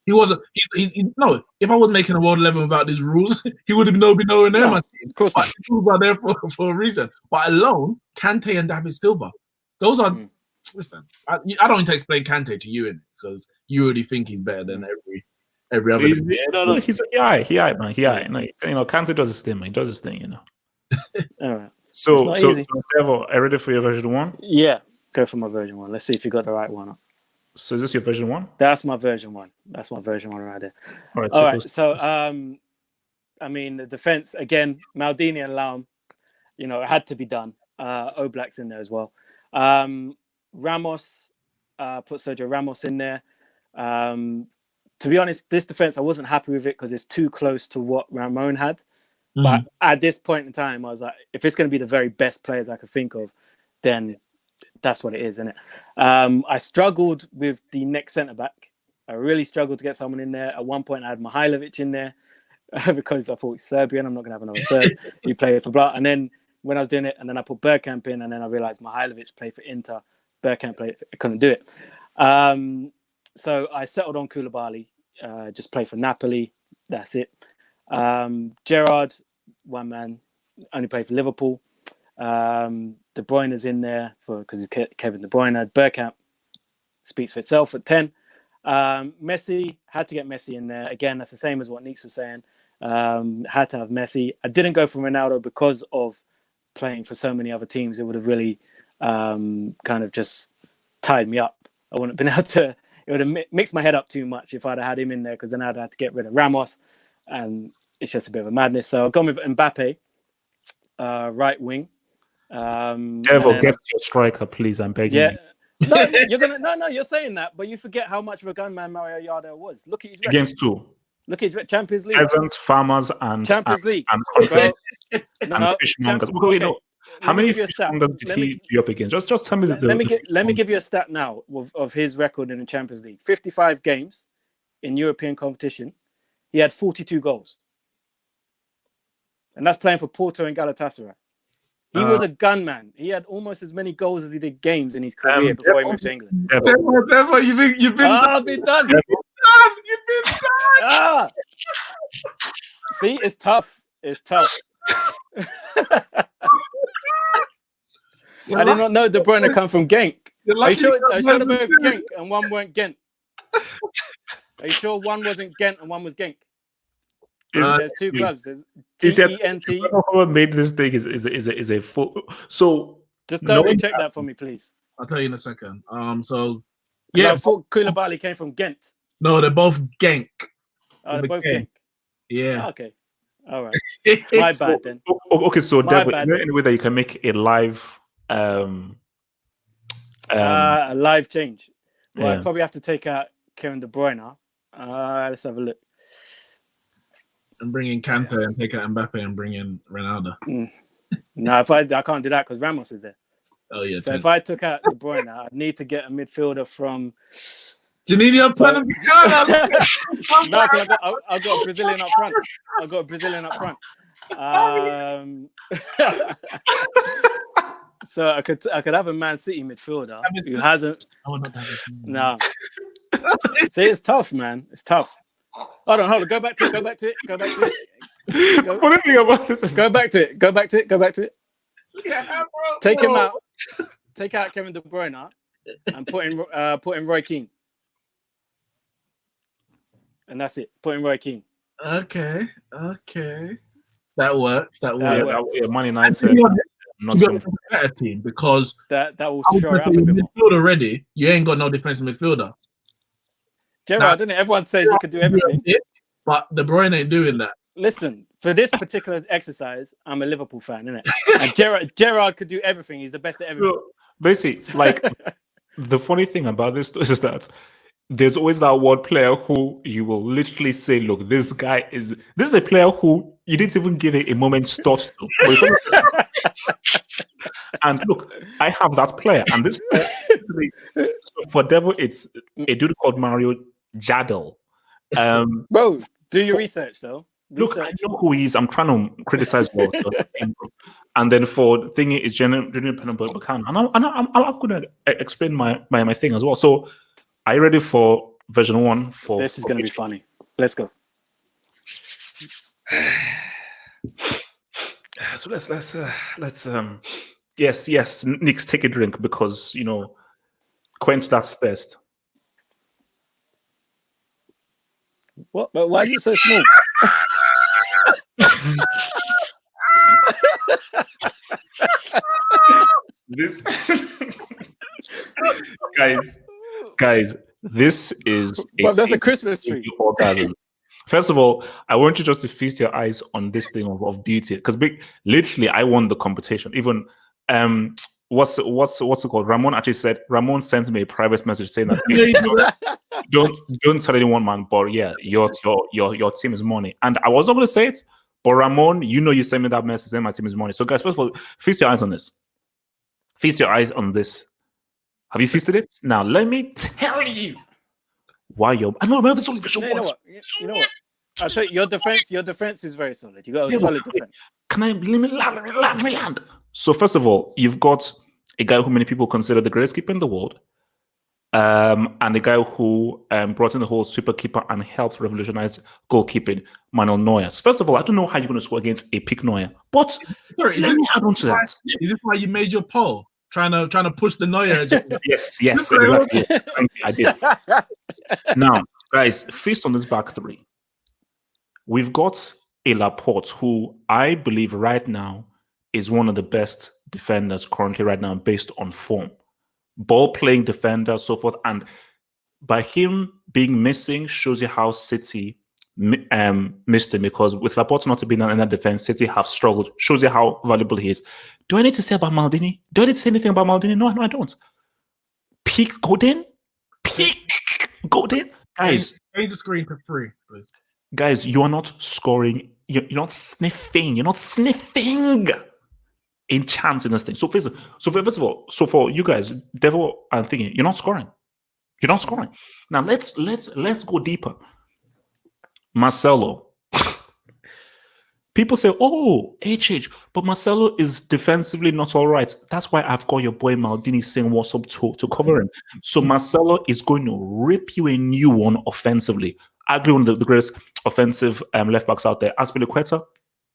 He wasn't. No, if I was making a world 11 without these rules, he would have been nowhere near my team. Of course, but the rules are there for a reason. But alone, Kante and David Silva, those are. Listen, I don't need to explain Kante to you because you already think he's better than every other. He's man. No, Kante does his thing, man. He does his thing, All right. So, are you ready for your version 1? Yeah, go for my version 1. Let's see if you got the right one. So is this your version 1? That's my version 1. That's my version 1 right there. All right. So, the defense again, Maldini and Laum. It had to be done. Oblak's in there as well. Ramos, put Sergio Ramos in there. To be honest, this defense I wasn't happy with it because it's too close to what Ramon had. But at this point in time, I was like, if it's going to be the very best players I could think of, then that's what it is, isn't it? I struggled with the next centre back. I really struggled to get someone in there. At one point, I had Mihailovic in there because I thought he's Serbian. I'm not going to have another Serb. He played for blah. And then when I was doing it, and then I put Bergkamp in, and then I realised Mihailovic played for Inter. Bergkamp played. I couldn't do it. So I settled on Koulibaly. Just play for Napoli. That's it. Gerrard, one man, only played for Liverpool. De Bruyne is in there because he's Kevin De Bruyne. Bergkamp speaks for itself at 10. Messi, had to get Messi in there. Again, that's the same as what Neeks was saying. Had to have Messi. I didn't go for Ronaldo because of playing for so many other teams. It would have really kind of just tied me up. I wouldn't have been able to. It would have mixed my head up too much if I'd have had him in there because then I'd have to get rid of Ramos, and it's just a bit of a madness. So I've gone with Mbappe, right wing. Devil, get your striker, please. I'm begging you. No, you're saying that, but you forget how much of a gunman Mario Yardel was. Look at his record. Against two. Look at his Champions League. Peasants, farmers, and Champions League. And fishmongers. How many fishmongers did he be up against? Just tell me let me give you a stat now of his record in the Champions League. 55 games in European competition. He had 42 goals. And that's playing for Porto and Galatasaray. He was a gunman. He had almost as many goals as he did games in his career before he moved to England. Devil, you've been done. I've been done. You've been done. See, it's tough. It's tough. I did not know De Bruyne come from Genk. You're Are you lucky sure? got Are you sure they're Man both City. Genk and one weren't Gent? Are you sure one wasn't Gent and one was Genk? There's two clubs. There's He said, Gent. whoever made this thing is a full. So Just double knowing check that for me, please. I'll tell you in a second. So Yeah, yeah, I thought Koulibaly came from Ghent. no, they're both Genk. Oh, they're With a both K. Genk. Yeah. Oh, okay. All right. My bad then. okay, so My Devil, bad is there then. any way that you can make a live A live change. Well, yeah. I'd probably have to take out Kevin De Bruyne. Let's have a look. And bring in Kante and take out Mbappe and bring in Ronaldo. No, if I can't do that because Ramos is there. Oh yeah. So if I took out De Bruyne, I'd need to get a midfielder from. Do you need your plan to be No, because I've got a Brazilian up front. I've got a Brazilian up front. So I could have a Man City midfielder who hasn't. Oh, not that. No. See, it's tough, man. It's tough. Hold on. Go back to it. Funny thing about this is Go back to it. Yeah, bro. Take him out. Take out Kevin De Bruyne and put in Roy Keane. And that's it. Put in Roy Keane. Okay. That works. works. Man To United. be honest, Not to be gonna- honest, it's a better team because That will I would shore it up say a your bit more. midfield already. You ain't got no defensive midfielder. Gerard, didn't it? Everyone says he could do everything. But De Bruyne ain't doing that. Listen, for this particular exercise, I'm a Liverpool fan, innit? And Gerard could do everything. He's the best at everything. So, basically, like the funny thing about this is that there's always that one player who you will literally say, "Look, this is a player who you didn't even give it a moment's thought to." And look, I have that player, and this player, so for Devil, it's a dude called Mario Jadel. Bro, do your research, though. Look, I know who he is. I'm trying to criticize both. And then for thingy is General Pernambucan. And I'm going to explain my thing as well. So, are you ready for version 1? This is going to be funny. Let's go. So let's yes, Nick's take a drink because quench that thirst. What? But why is it so small? This guys, this is Well, that's a Christmas tree. orgasm. First of all, I want you just to feast your eyes on this thing of beauty because literally I won the competition. Even what's it called? Ramon sent me a private message saying that don't tell anyone, man. But yeah, your team is money, and I wasn't going to say it, but Ramon, you sent me that message saying my team is money. So guys, first of all, feast your eyes on this. Feast your eyes on this. Have you feasted it? Now let me tell you why you're. I know this only version You know once. what? You know what? I'll tell you, your defense is very solid. You got a solid defense. Let me land. So first of all, you've got a guy who many people consider the greatest keeper in the world, and a guy who brought in the whole super keeper and helped revolutionize goalkeeping, Manuel Neuer. So first of all, I don't know how you're going to score against a pick Neuer, but Sorry, let me add on to that. Is this why you made your poll? Trying to push the Neuer agenda? Yes, exactly. Yes. I did. Now, guys, feast on this back three. We've got a Laporte who I believe right now is one of the best defenders currently right now based on form. Ball playing defender, so forth. And by him being missing shows you how City missed him because with Laporte not to be in that defense, City have struggled. Shows you how valuable he is. Do I need to say about Maldini? Do I need to say anything about Maldini? No, I don't. Peak Godin? Guys, change the screen to 3, please. Guys, you are not scoring. You're not sniffing. You're not sniffing in chance in this thing. So first of all, so for you guys, Devil and thinking, you're not scoring. You're not scoring. Now let's go deeper. Marcelo. People say, "Oh, HH," but Marcelo is defensively not all right. That's why I've got your boy Maldini saying what's up to cover him. So Marcelo is going to rip you a new one offensively. Arguably one of the greatest offensive left backs out there. Azpilicueta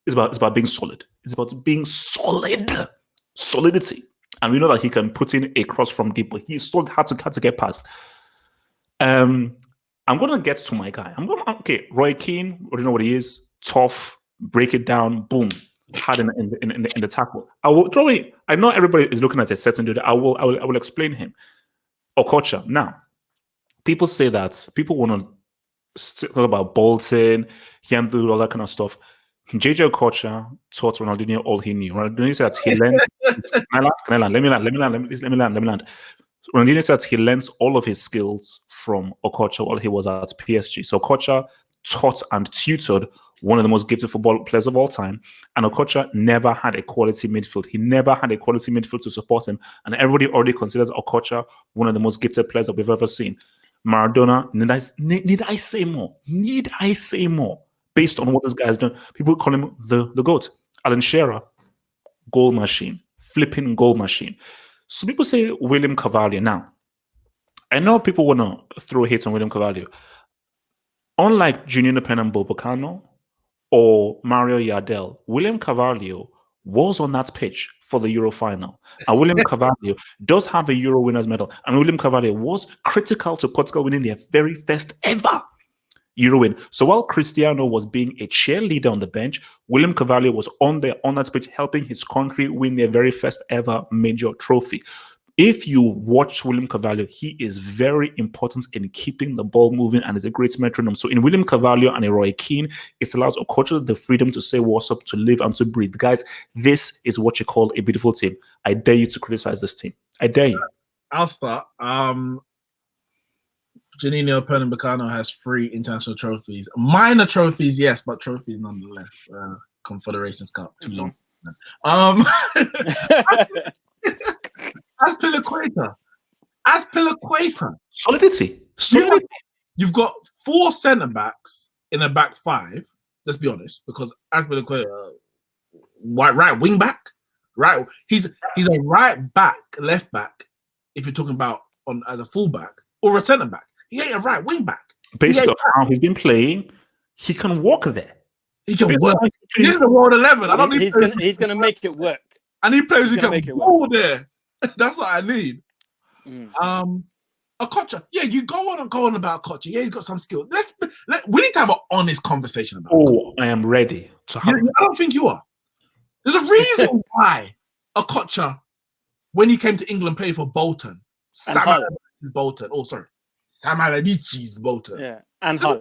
is about being solid. It's about being solid, solidity. and we know that he can put in a cross from deep, but he still had to get past. I'm gonna get to my guy. Roy Keane. We know what he is. Tough. Break it down. Boom. Hard in the tackle. I know everybody is looking at a certain dude. I will explain him. Okocha. Now, people say that people want to talk about Bolton, he and do all that kind of stuff. JJ Okocha taught Ronaldinho all he knew. Ronaldinho said he learned. Let me land. Ronaldinho said he learned all of his skills from Okocha while he was at PSG. So Okocha taught and tutored one of the most gifted football players of all time. And Okocha never had a quality midfield. He never had a quality midfield to support him. And everybody already considers Okocha one of the most gifted players that we've ever seen. Maradona, need I say more? Need I say more? Based on what this guy has done. People call him the GOAT. Alan Shearer, goal machine. Flipping goal machine. So people say William Carvalho. Now, I know people want to throw hate on William Carvalho. Unlike Junior Pernambucano or Mario Yardel, William Carvalho was on that pitch for the Euro final. And William Carvalho does have a Euro winners medal. And William Carvalho was critical to Portugal winning their very first ever Euro win. So while Cristiano was being a cheerleader on the bench, William Carvalho was on that pitch helping his country win their very first ever major trophy. If you watch William Carvalho, he is very important in keeping the ball moving and is a great metronome. So in William Carvalho and Roy Keane, it allows Okocha the freedom to say what's up, to live and to breathe. Guys, this is what you call a beautiful team. I dare you to criticize this team. I dare you. I'll start. Janino Pernambucano has 3 international trophies. Minor trophies, yes, but trophies nonetheless. Confederations Cup, too long. Azpilicueta. Solidity. You've got 4 centre backs in a back 5. Let's be honest, because Azpilicueta, right wing back, right. He's a right back, left back. If you're talking about as a full back or a centre back, he ain't a right wing back. Based on how he's been playing, he can walk there. He can work. He's the world 11. I don't need. He's gonna make it work. And he plays. He can go there. That's what I need. Okocha, yeah, you go on about Okocha. Yeah, he's got some skill. We need to have an honest conversation about. Oh, I am ready to have. I don't think you are. There's a reason why Okocha, when he came to England, played for Bolton. Sam Allardyce's Bolton. Yeah, and Hull.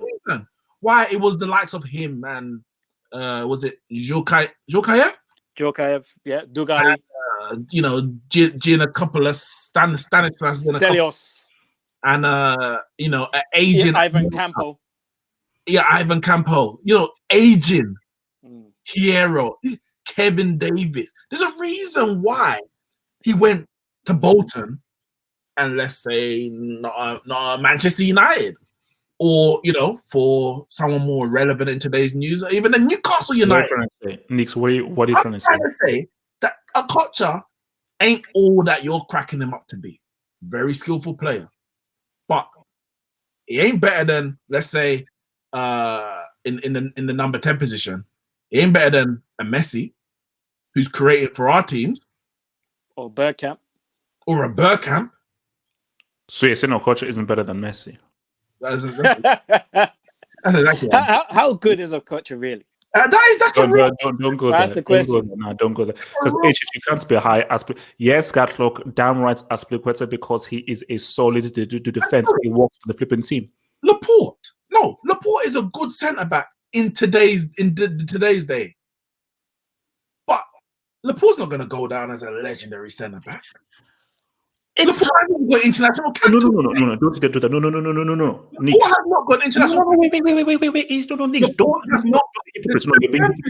Why it was the likes of him and was it Jokayev? Jokayev, yeah, Dugout. Giannakopoulos, Stanislas Delios. And aging Ivan Campo. Yeah, Ivan Campo. Aging Hierro, Kevin Davis. There's a reason why he went to Bolton and let's say not Manchester United, or for someone more relevant in today's news, or even the Newcastle United. Nix, what are you trying to say? That Okocha ain't all that you're cracking him up to be. Very skillful player, but he ain't better than, let's say, in the number 10 position. He ain't better than a Messi, who's created for our teams, or Bergkamp, or a Bergkamp. So you're saying Okocha isn't better than Messi? That's exactly how good is Okocha really? Don't go That's there. The question. Don't go there. Because you can't be high. Yes, Gatlock, damn right, Azpilicueta, because he is a solid to defense. He works for the flipping team. Laporte is a good centre back in today's day, but Laporte's not going to go down as a legendary centre back. It's got international. No. Don't do that. No. Who has not got international? Wait. He's not Nix. Don't have not. He's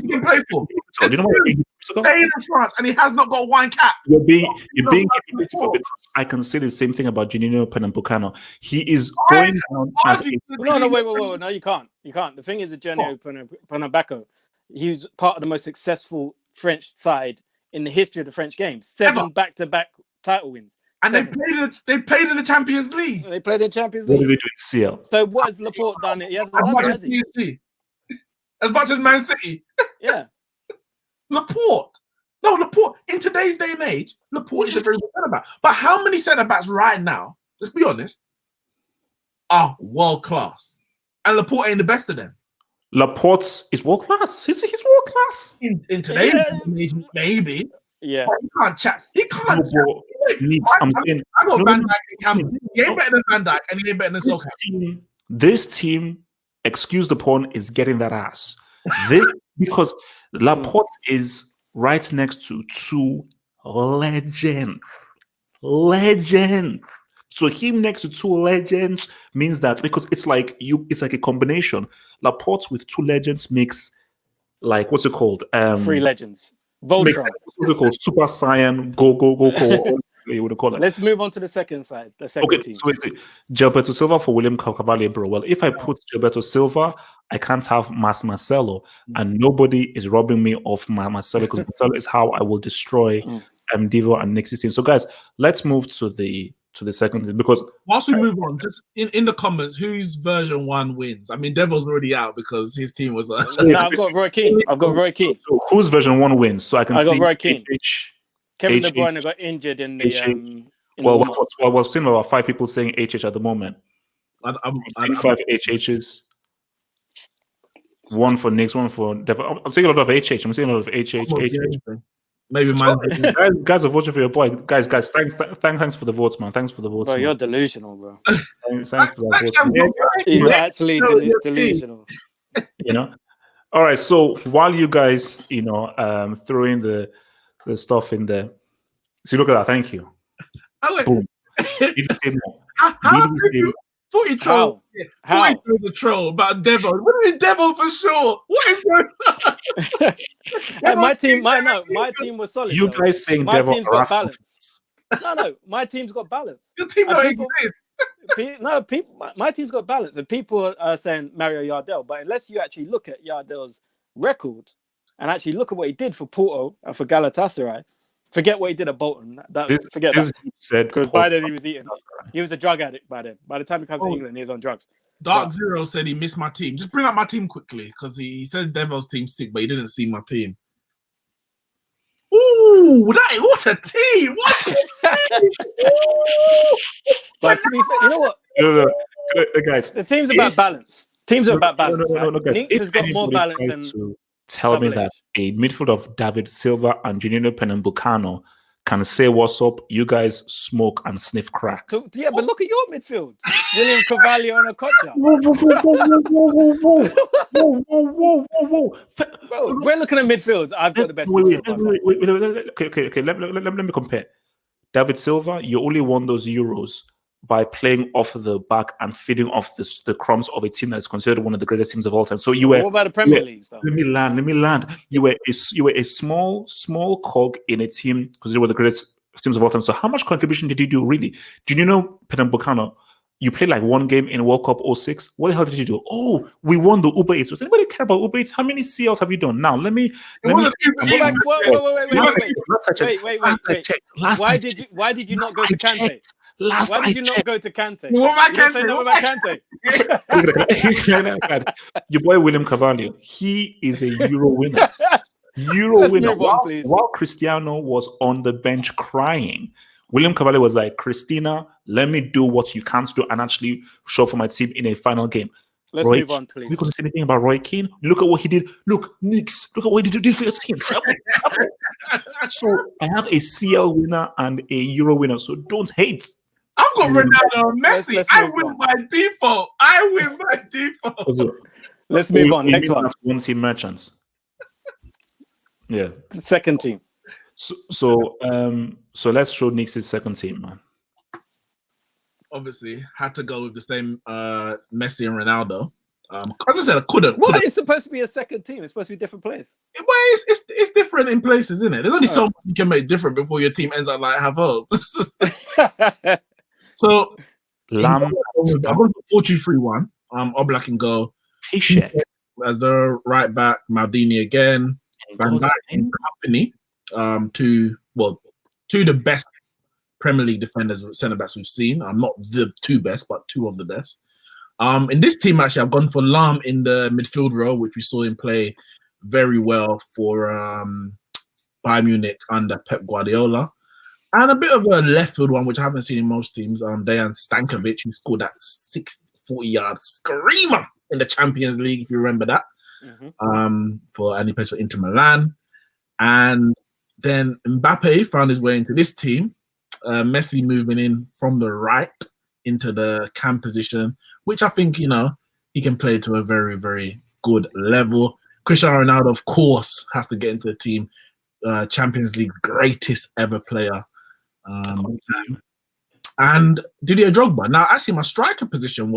been played for. Do you know what? Staying in France, and he has not got one cap. You're being hypocritical because I can say the same thing about Janino Pernambucano. He is going down as a... No, wait. No, you can't. The thing is, with Janino Pernambucano, he was part of the most successful French side in the history of the French games. 7 back-to-back title wins. And they played in the Champions League. They played in Champions What League. did they do in CL? So what has Laporte done? He hasn't done it, has he? As much as Man City. Yeah. Laporte No, Laporte, in today's day and age, Laporte is a very good centre back. But how many centre backs right now, let's be honest, are world class? And Laporte ain't the best of them. Laporte is world class. He's world class. In today's day and age, maybe. Yeah. But he can't chat. He can't chat. I'm saying, I got Van Dijk and Campbell. He ain't better than Van Dijk and he ain't better than Solskjaer. This team, excuse the pun, is getting that ass. Because Laporte is right next to two legends. So him next to two legends means that because it's like a combination. Laporte with two legends makes like what's it called? Three legends. Voltron. What's it called? Super Saiyan. Go. You would call it. Let's move on to the second side. The second team. So Gilberto Silva for William Carvalho, bro. Well, if I put Gilberto Silva, I can't have Marcelo, and nobody is robbing me of my Marcelo because Marcelo is how I will destroy Devo and Nix's team. So, guys, let's move to the second team because whilst we move on, just in the comments, whose version 1 wins? I mean, Devil's already out because his team was. No, I've got Roy Keane. So whose version 1 wins? So I can see Roy Keane. Kevin De HH. Bruyne got injured in the. We're seeing about 5 people saying HH at the moment. I'm 5 HHs. 1 for Knicks, 1 for Devon. I'm seeing a lot of HH. I'm seeing a lot of HH. Maybe mine. Guys are voting for your boy. Guys, thanks for the votes, man. Thanks for the votes. Bro, man. you're delusional, bro. Thanks for the votes. He's actually delusional. You know. All right. So while you guys, throwing the stuff in there, see, look at that. Thank you. Boom. Footy troll. How? Footy troll the troll about Devil. What do you mean Devil for sure? What is going on? My team was solid. You guys saying my Devil team's got balance. No, my team's got balance. Your team don't exist. My team's got balance, and people are saying Mario Yardell, but unless you actually look at Yardell's record and actually look at what he did for Porto and for Galatasaray, forget what he did at Bolton. Forget that. Because by then he was eating. He was a drug addict by then. By the time he comes to England, he was on drugs. Dark Zero said he missed my team. Just bring up my team quickly because he said Devil's team's sick, but he didn't see my team. Ooh, what a team! What a team! But to be fair, you know what? No, guys. The team's about balance. Teams are about balance. No, guys. Knicks has got more balance than. Tell me that a midfield of David Silva and Juninho Pernambucano can say what's up. You guys smoke and sniff crack. Yeah, but look at your midfield. William Carvalho and Okocha. Whoa. Bro, we're looking at midfields. I've got the best midfield. Wait. Okay. Let me compare. David Silva, you only won those Euros by playing off the back and feeding off the crumbs of a team that's considered one of the greatest teams of all time. So you were. What about the Premier League stuff? Let me land. You were a small cog in a team because you were the greatest teams of all time. So how much contribution did you do really? Do you know Pernambucano? You played like 1 game in World Cup 06. What the hell did you do? Oh, we won the Uber Eats. Does anybody care about Uber Eats? How many CLs have you done? Now let me. Wait. Why did you not go to Kante? Why did you not go to Kante? Your boy William Carvalho, he is a Euro winner. While Cristiano was on the bench crying, William Carvalho was like, Christina, let me do what you can't do and actually show up for my team in a final game. Let's move on, please. We couldn't say anything about Roy Keane. Look at what he did. Look, Knicks. Look at what he did for your team. So I have a CL winner and a Euro winner. So don't hate. I've got Ronaldo and Messi. I win by default. Let's move on. Next one. One team merchants. Yeah. Second team. So let's show Knicks' second team, man. Obviously, had to go with the same Messi and Ronaldo. As I said, I couldn't. Well, it's supposed to be a second team. It's supposed to be different players. Well, it's different in places, isn't it? There's only so much you can make different before your team ends up like have hopes. So, I'm going to 4-2-3-1. Oblak can go. Piszczek as the right back. Maldini again. Van Dijk in company. Two of the best Premier League defenders, centre backs we've seen. Not the 2 best, but 2 of the best. In this team, actually, I've gone for Lam in the midfield role, which we saw him play very well for Bayern Munich under Pep Guardiola. And a bit of a left field one, which I haven't seen in most teams, Dejan Stankovic, who scored that 40-yard screamer in the Champions League, if you remember that, and he plays for Inter Milan. And then Mbappe found his way into this team, Messi moving in from the right into the cam position, which I think, he can play to a very, very good level. Cristiano Ronaldo, of course, has to get into the team. Champions League's greatest ever player. And Didier Drogba. Now, actually, my striker position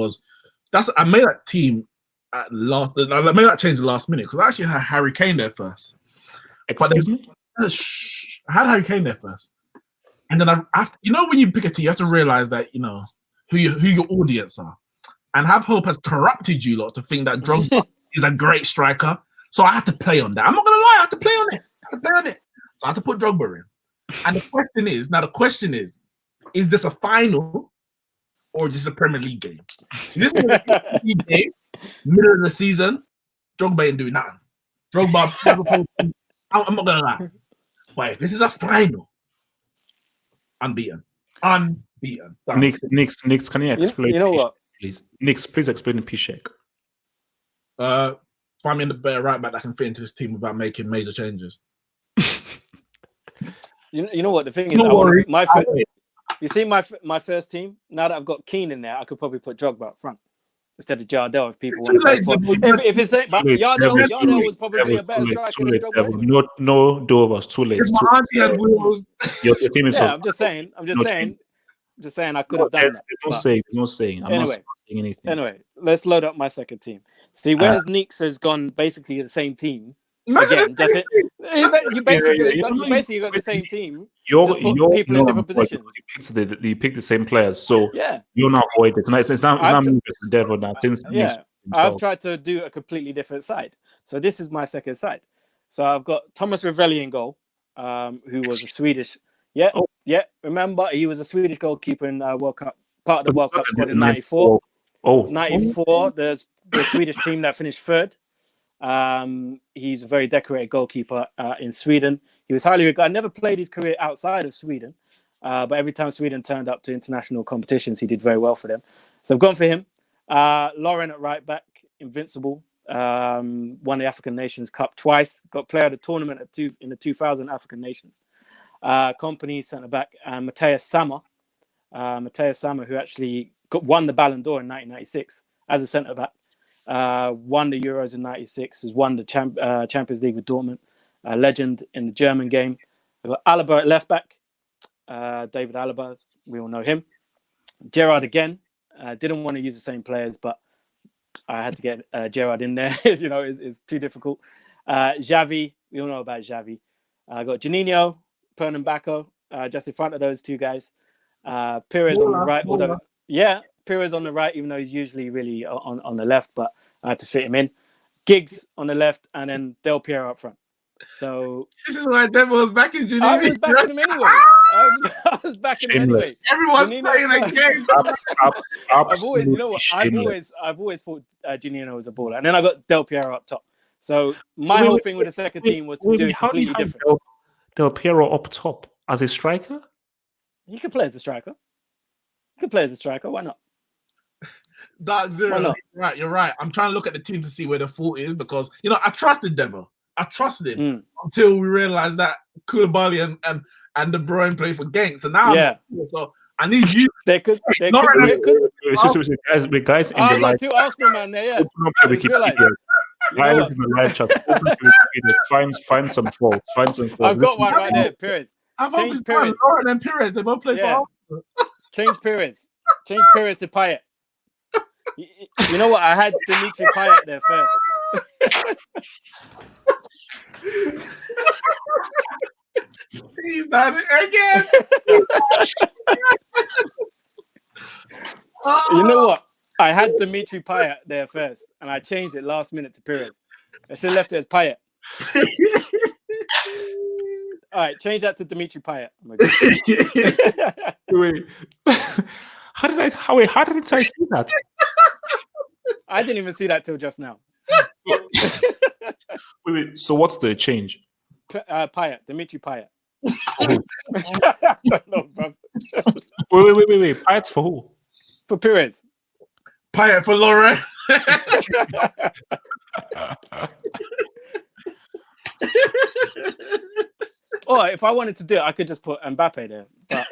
I made that team I made that change the last minute because I actually had Harry Kane there first. Excuse me? I had Harry Kane there first. And then after, when you pick a team, you have to realize that, who your audience are. And Have Hope has corrupted you lot to think that Drogba is a great striker. So I had to play on that. I'm not going to lie, I had to play on it. So I had to put Drogba in. And the question is this a final or is this a Premier League game? If this is a Premier League game, middle of the season, Drogba ain't doing nothing. Drogba, I'm not going to lie. But if this is a final, unbeaten. Nix, can you explain? You know what? Please. Nix, please explain the Piszczek. Find me in the better right back that can fit into this team without making major changes. You know what the thing is? You see my first team. Now that I've got Keane in there, I could probably put Drogba up front instead of Jardel if people want to play for. If it's but Jardel was probably a better striker than Drogba. No, Dover's too late. Your team is I'm just saying. I could have done that. No saying. I'm not saying anything. Anyway, let's load up my second team. See, whereas Nix has gone basically the same team. Again, you basically got the same team. You're people in different positions. You pick the same players, so you're not avoided. It's not moving to Devil now. I've tried to do a completely different side. So this is my second side. So I've got Thomas Ravelli in goal, who was a Swedish. Remember, he was a Swedish goalkeeper in World Cup, part of the World Cup squad in '94. 94, the Swedish team that finished third. He's a very decorated goalkeeper in Sweden. He was highly regarded. I never played his career outside of Sweden, but every time Sweden turned up to international competitions, he did very well for them. So I've gone for him. Lauren at right back, invincible. Won the African Nations Cup twice. Got player of the tournament in the 2000 African Nations. Company centre back, Matthias Sammer. Who actually won the Ballon d'Or in 1996 as a centre back. Won the Euros in '96, has won the Champions League with Dortmund, a legend in the German game. I've got Alaba at left back, David Alaba, we all know him. Gerrard again, didn't want to use the same players, but I had to get Gerrard in there. It's too difficult. Xavi, we all know about Xavi. I got Juninho, Pernambuco, just in front of those two guys. Pires on the right, Pires on the right, even though he's usually really on the left, but I had to fit him in. Giggs on the left, and then Del Piero up front. So this is why Devil was backing Juninho. I was backing him anyway. I was backing him anyway. Everyone's playing a game. I've always thought Juninho was a baller, and then I got Del Piero up top. So my whole thing with the second team was to do completely different. Del Piero up top as a striker? He could play as a striker. Why not? Dark Zero, you're right. I'm trying to look at the team to see where the fault is because I trusted Devil. I trusted him until we realized that Koulibaly and De Bruyne play for Genk. So now, so I need you. They could. Guys in the live. Two Arsenal man there. Yeah. Guys in the live chat. Find some faults. I've got one right there. Pires. Change Pires. Lauren and Pires. They both play for Arsenal. Change Pires to Payet. You know what? I had Dimitri Payet there first. He's done it again. You know what? I had Dimitri Payet there first, and I changed it last minute to Pires. I should have left it as Payet. All right, change that to Dimitri Payet. Wait. How did I see that? I didn't even see that till just now. Wait. So what's the change? Payet, Dimitri Payet. Oh. I don't know, bro. Wait. Pirates for who? For Perez. Payet for Lauren. Or if I wanted to do it, I could just put Mbappe there. But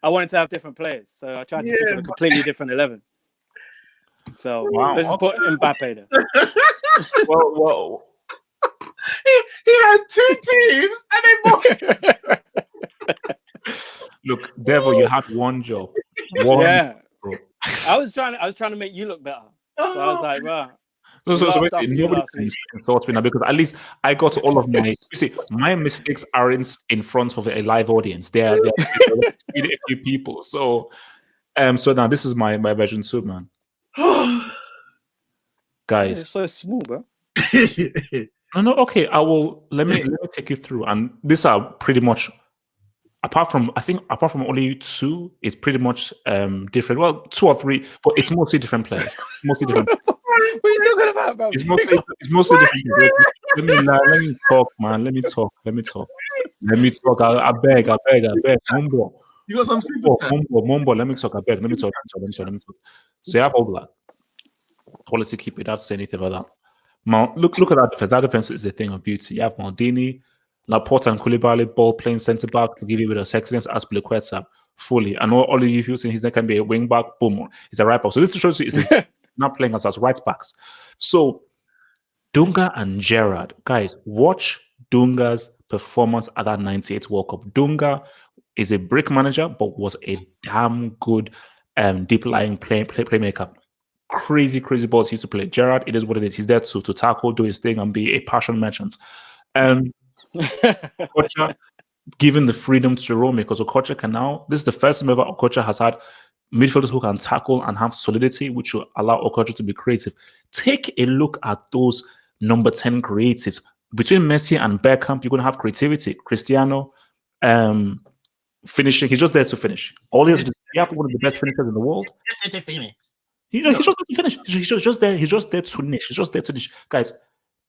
I wanted to have different players, so I tried to think of a completely different 11. So let's just put Mbappe there. Well. He had 2 teams, and they both. Look, Devil, you had one job. One, bro. I was trying to make you look better. So I was like, wow. So nobody can insult me now because at least I got all of my. You see, my mistakes aren't in front of a live audience. They're a few people. So now this is my version too, man. Guys, it's so small, bro. No. Okay, I will. Let me take you through, and these are pretty much. Apart from only 2, it's pretty much different. Well, 2 or 3, but it's mostly different players. Mostly different. What are you talking about, bro? It's mostly different players. Let me talk, man. Let me talk. I beg. Mumbo. You got some super Mumbo. Let me talk. I beg. Let me talk. So you have Oblak. Quality keeper. Don't say anything about that. Look at that defense. That defense is a thing of beauty. You have Maldini, Laporte and Koulibaly ball playing centre back to give you a bit of sexiness. Aspilicueta fully, and all of you saying he's not going to be a wing back. Boom, he's a right back. So this shows you he's not playing as right backs. So Dunga and Gerrard, guys, watch Dunga's performance at that '98 World Cup. Dunga is a brick manager, but was a damn good deep lying playmaker. Crazy balls he used to play. Gerrard, it is what it is. He's there to tackle, do his thing, and be a passion merchant. Okocha, given the freedom to roam because Okocha can now. This is the first time ever Okocha has had midfielders who can tackle and have solidity, which will allow Okocha to be creative. Take a look at those number 10 creatives. Between Messi and Bergkamp, you're going to have creativity. Cristiano, finishing. He's just there to finish. All he has to do, you have one of the best finishers in the world. He's just there to finish. He's just there. He's just there to finish. He's just there to finish. Guys,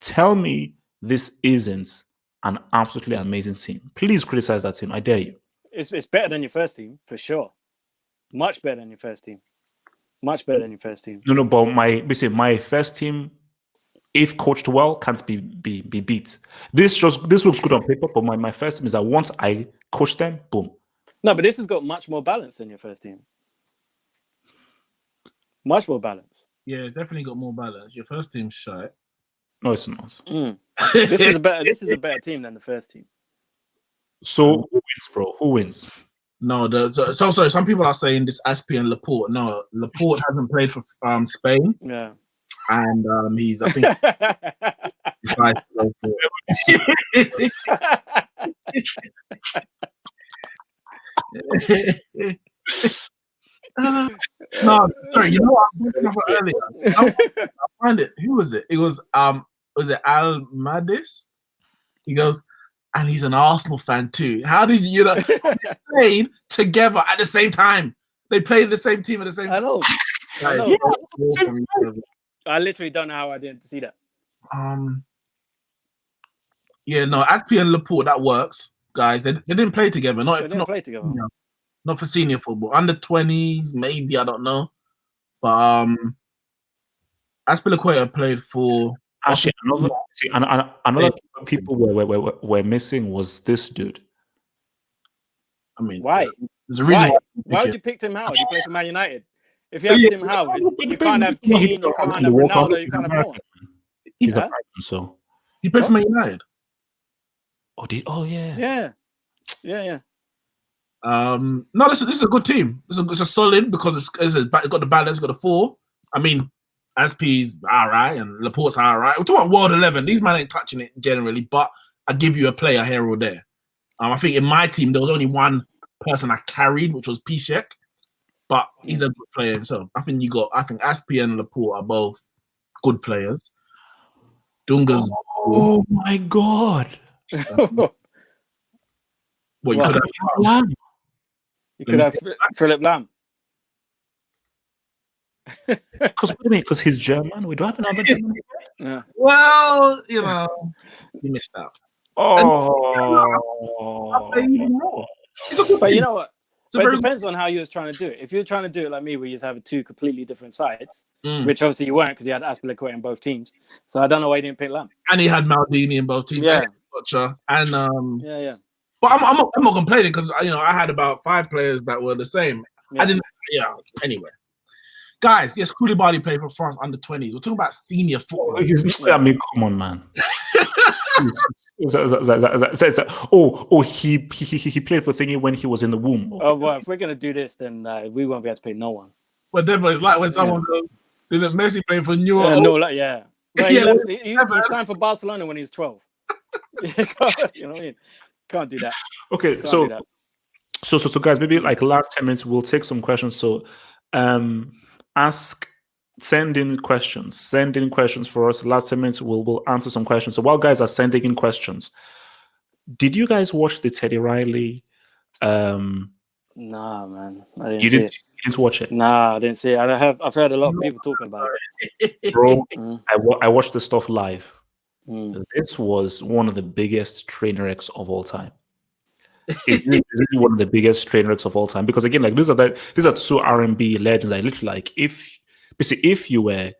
tell me this isn't an absolutely amazing team. Please criticize that team. I dare you. It's better than your first team, for sure. Much better than your first team. Much better than your first team. No, but my first team, if coached well, can't be beat. This looks good on paper, but my first team is that once I coach them, boom. No, but this has got much more balance than your first team. Much more balance. Yeah, definitely got more balance. Your first team's shite. No, it's not. This is a better team than the first team. So who wins, bro? Who wins? No, so some people are saying this Aspi and Laporte. No, Laporte hasn't played for Spain. Yeah. And he's, I think, he's nice to go for. No, sorry, you know what I was talking about earlier? I find it. Who was it? It was it Al Madis? He goes, and he's an Arsenal fan too. How did you know they played together at the same time? They played in the same team at the same time. I know. Yeah, I literally don't know how I didn't see that. Yeah, no, Aspi and Laporte, that works, guys. They didn't play together. They didn't play together. Not for senior football. Under 20s, maybe, I don't know. But Aspilicueta played for. Actually, another people were missing was this dude. I mean, why? There's a reason why would you pick Tim Howard? He played for Man United. If you have Tim Howard, you can't have Keane, you can't have Ronaldo, you can't have no one. He's a so he played for Man United. Oh yeah. Yeah. No, this is a good team. It's a solid because it's got the balance, got the 4. I mean, Aspi's all right and Laporte's all right. We're talking about World 11. These men ain't touching it generally, but I give you a player here or there. I think in my team there was only one person I carried, which was Piszczek, but he's a good player himself. I think Aspi and Laporte are both good players. Dunga's. Oh my god! What you could have Lam. You could have Philip Lam. Because he's German. We don't have another German. Yeah. Well, you know, you missed out. Oh, I'll even more. It's a good But you thing. know what? It's a But it very depends on how you was trying to do it. If you're trying to do it like me, where you just have two completely different sides, Mm. which obviously you weren't because you had Aspilicueta in both teams. So I don't know why you didn't pick Lamb. And he had Maldini in both teams. Yeah. And Yeah. but I'm not complaining because I had about 5 players that were the same. Yeah. I didn't. Yeah. Anyway, guys, yes, Koulibaly played for France under 20s. We're talking about senior football. I mean, come on, man. He played for Thingy when he was in the womb. Oh, well, if we're gonna do this, then we won't be able to pay no one. Whatever it's like when someone goes, didn't Messi play for New Yeah, York? no, like, yeah. But Yeah, he signed for Barcelona when he was 12. You know what I mean? Can't do that. Okay, Can't so do that. So guys, maybe like last 10 minutes, we'll take some questions. So send in questions for us. Last 10 minutes, we'll answer some questions. So while guys are sending in questions, did you guys watch the Teddy Riley? Nah, man, I didn't You see didn't, it. you didn't watch it, Nah, I didn't see it. I've heard a lot of people talking about it. bro. Mm. I watched the stuff live. Mm. This was one of the biggest train wrecks of all time. It's really one of the biggest train wrecks of all time because again, like these are two R&B legends. Like literally, like if you were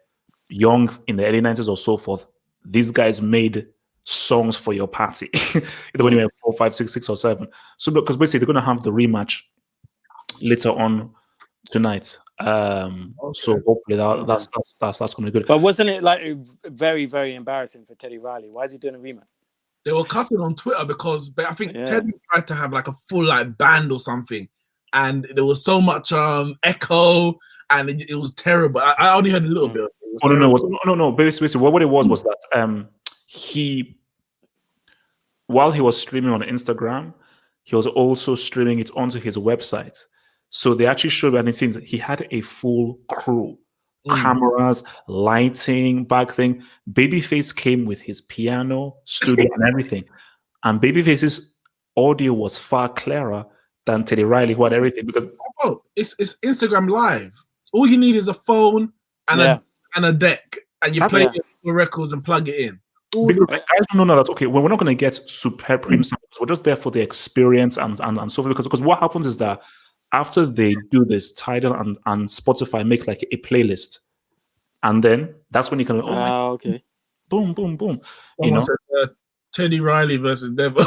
young in the early 90s or so forth, these guys made songs for your party. Either when you were 4, 5, 6, 6 or 7. So because basically they're gonna have the rematch later on tonight. So hopefully that's gonna be good. But wasn't it like very, very embarrassing for Teddy Riley? Why is he doing a rematch? They were cussing on Twitter because I think Yeah. Teddy tried to have like a full like band or something, and there was so much echo, and it was terrible. I only heard a little bit. Oh no. Basically, what it was that while he was streaming on Instagram, he was also streaming it onto his website. So they actually showed behind the scenes he had a full crew, cameras, lighting, back thing. Babyface came with his piano, studio, and everything. And Babyface's audio was far clearer than Teddy Riley, who had everything. Because it's Instagram Live. All you need is a phone and a deck, and you play your records and plug it in. Because guys don't know that we're not going to get super premium samples. We're just there for the experience and so forth. Because what happens is that after they do this, Tidal and Spotify make like a playlist, and then that's when you can okay, boom. Someone said, Teddy Riley versus Devil.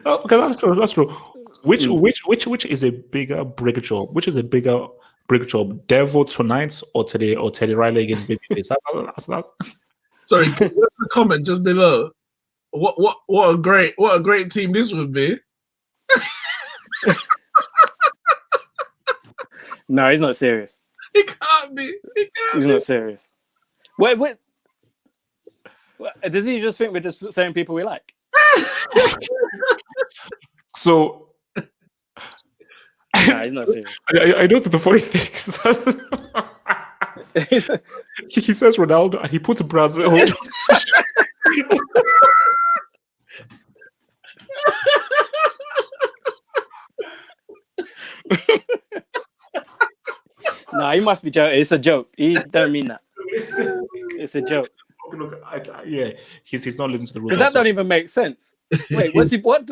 Okay, that's true. Which is a bigger brick job? Which is a bigger brick job? Devil tonight or Teddy Riley against Babyface? That's that. Sorry, the comment just below. What a great team this would be. No, he's not serious. He can't be. He's not serious. Wait. Does he just think we're just saying people we like? So nah, he's not serious. I know that the funny thing is he says Ronaldo and he puts Brazil. Nah, he must be joking. It's a joke. He don't mean that. It's a joke. He's not listening to the rules. Because that don't even make sense. Wait, what's he? What?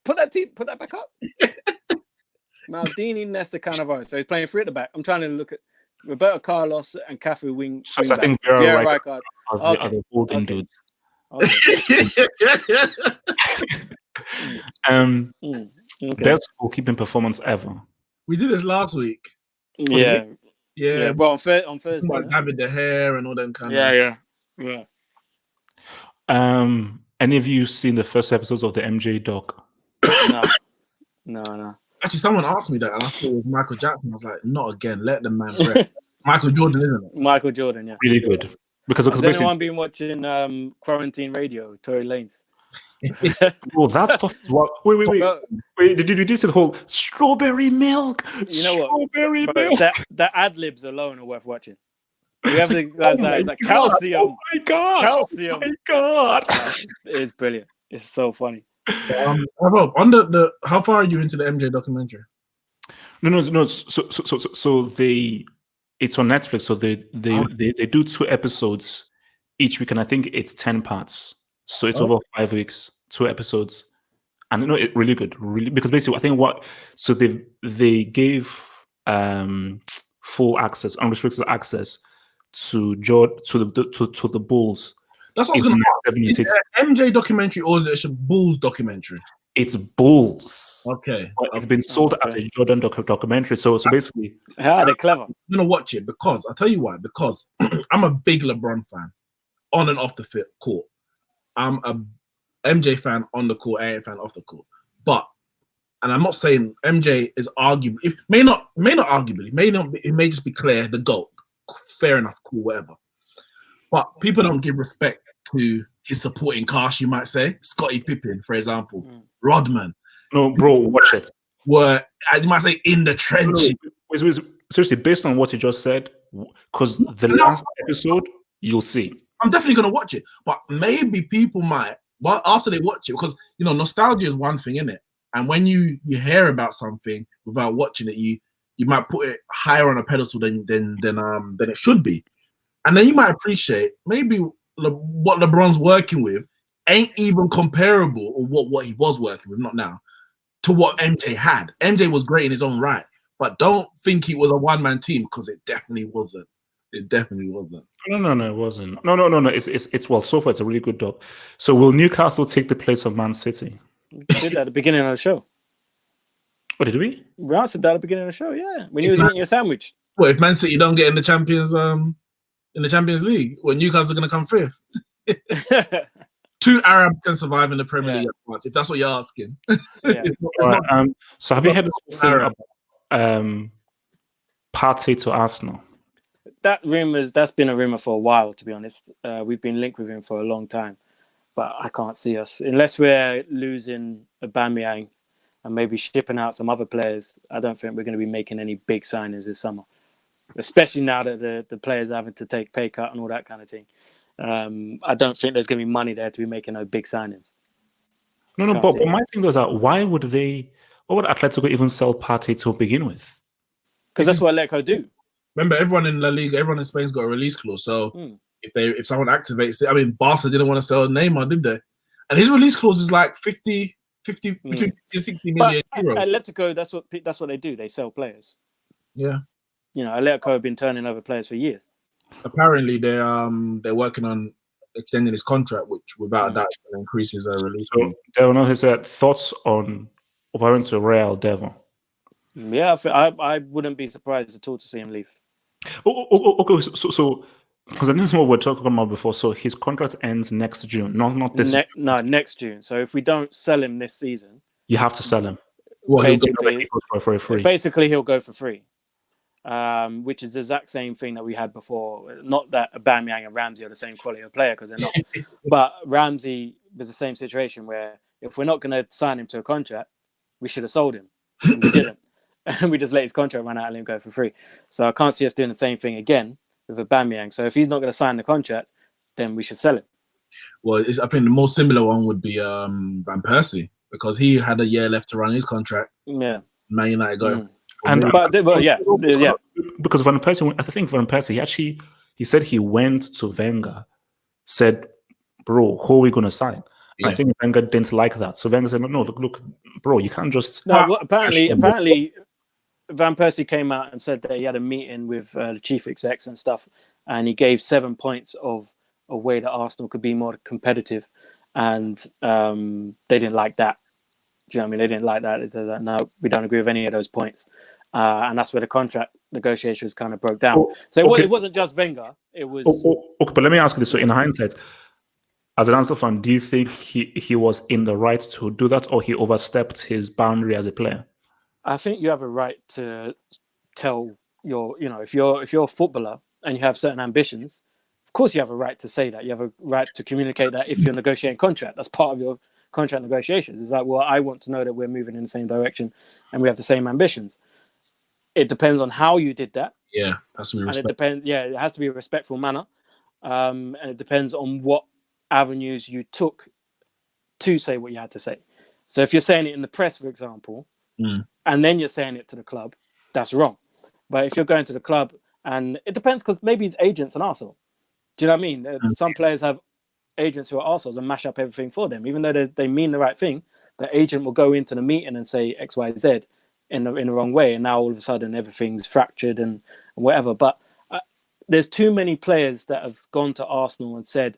Put that back up. Maldini, Nesta, Cannavaro. So he's playing 3 at the back. I'm trying to look at Roberto Carlos and Cafu wing. So I think Vieira Rijkaard are the golden dudes. Okay. Best goalkeeping performance ever. We did this last week. Yeah. Well, on Thursday. Like David De Gea and all them kind of. Yeah. Any of you seen the first episodes of the MJ doc? No. Actually, someone asked me that, and I thought it was Michael Jackson. I was like, not again. Let the man rest. Michael Jordan, isn't it? Michael Jordan, yeah. Really good. Because has anyone been watching Quarantine Radio, Tory Lanez? Oh, that stuff is what. Wait. Did you see the whole strawberry milk? You know what? Strawberry milk. The ad libs alone are worth watching. You have the guys like calcium. Oh my god! Calcium. Oh my god! It's brilliant. It's so funny. On the how far are you into the MJ documentary? No. So It's on Netflix, so they do 2 episodes each week, and I think it's 10 parts. So it's over 5 weeks, 2 episodes, and you know it really good, really because basically I think so they gave full access, unrestricted access to the Bulls. That's what I was going to ask. Is it an MJ documentary or is it a Bulls documentary? It's Bulls. Okay. But it's been sold as a Jordan documentary. So basically, they're clever. I'm gonna watch it because I'll tell you why. Because I'm a big LeBron fan, on and off the court. I'm a MJ fan on the court, AA fan off the court. But, and I'm not saying MJ is arguably, it may not be, it may just be clear the GOAT. Fair enough, cool, whatever. But people don't give respect to his supporting cast, you might say. Scottie Pippen, for example, Rodman. No, bro, watch it. Were, you might say, in the trenches. Seriously, based on what you just said, because the last episode, you'll see. I'm definitely going to watch it. But maybe people might, well, after they watch it, because, you know, nostalgia is one thing, isn't it? And when you hear about something without watching it, you might put it higher on a pedestal than it should be. And then you might appreciate maybe what LeBron's working with ain't even comparable, or what he was working with, not now, to what MJ had. MJ was great in his own right, but don't think he was a one-man team, because it definitely wasn't. It definitely wasn't. No, it wasn't. No. It's well, so far it's a really good dog. So will Newcastle take the place of Man City? We did that at the beginning of the show. What did we? We answered that at the beginning of the show, yeah. When you was eating your sandwich. Well, if Man City don't get in the Champions League, well, Newcastle are going to come fifth. 2 Arabs can survive in the Premier League at once, if that's what you're asking. So have you heard this thing about Partey to Arsenal? That's been a rumor for a while, to be honest. We've been linked with him for a long time, but I can't see us unless we're losing Aubameyang and maybe shipping out some other players. I don't think we're going to be making any big signings this summer, especially now that the players are having to take pay cut and all that kind of thing. I don't think there's going to be money there to be making no big signings. No, but my thing was that why would Atletico even sell Partey to begin with? Because that's what Atletico do. Remember, everyone in La Liga, everyone in Spain's got a release clause. So if someone activates it, I mean, Barca didn't want to sell Neymar, did they? And his release clause is like 50 between 50 and 60 million euros. Atletico, that's what they do. They sell players. Yeah. You know, Atletico have been turning over players for years. Apparently, they're working on extending his contract, which without a doubt increases their release. So Devon has said thoughts on Obarin to Real Devon. Yeah, I wouldn't be surprised at all to see him leave. Okay, so because I think that's what we're talking about before. So his contract ends next June, not this. Next June. So if we don't sell him this season, you have to sell him. Well, basically, for free. Basically, he'll go for free, which is the exact same thing that we had before. Not that Aubameyang and Ramsey are the same quality of player, because they're not. But Ramsey was the same situation where if we're not going to sign him to a contract, we should have sold him. And we didn't. And we just let his contract run out and let him go for free. So I can't see us doing the same thing again with Aubameyang. So if he's not going to sign the contract, then we should sell him. Well, I think the most similar one would be Van Persie, because he had a year left to run his contract. Yeah, Man United got him. Because Van Persie, I think Van Persie, he said he went to Wenger, said, "Bro, who are we going to sign?" Yeah. I think Wenger didn't like that, so Wenger said, "No, look, bro, you can't just." No, well, apparently, Van Persie came out and said that he had a meeting with the chief execs and stuff, and he gave 7 points of a way that Arsenal could be more competitive, and they didn't like that. Do you know what I mean? They didn't like that. They said, no, we don't agree with any of those points, and that's where the contract negotiations kind of broke down. So it wasn't just Wenger. It was okay. But let me ask you this: so, in hindsight, as an Arsenal fan, do you think he was in the right to do that, or he overstepped his boundary as a player? I think you have a right to tell if you're a footballer and you have certain ambitions, of course you have a right to say that. You have a right to communicate that if you're negotiating contract. That's part of your contract negotiations. It's like, well, I want to know that we're moving in the same direction and we have the same ambitions. It depends on how you did that. Yeah, has to be respectful. And it depends. Yeah, it has to be a respectful manner, and it depends on what avenues you took to say what you had to say. So if you're saying it in the press, for example, and then you're saying it to the club, that's wrong. But if you're going to the club And it depends because maybe it's agents and Arsenal. Do you know what I mean? Some players have agents who are Arsenals and mash up everything for them, even though they mean the right thing. The agent will go into the meeting and say X, Y, Z in the wrong way, and now all of a sudden everything's fractured and whatever. But there's too many players that have gone to Arsenal and said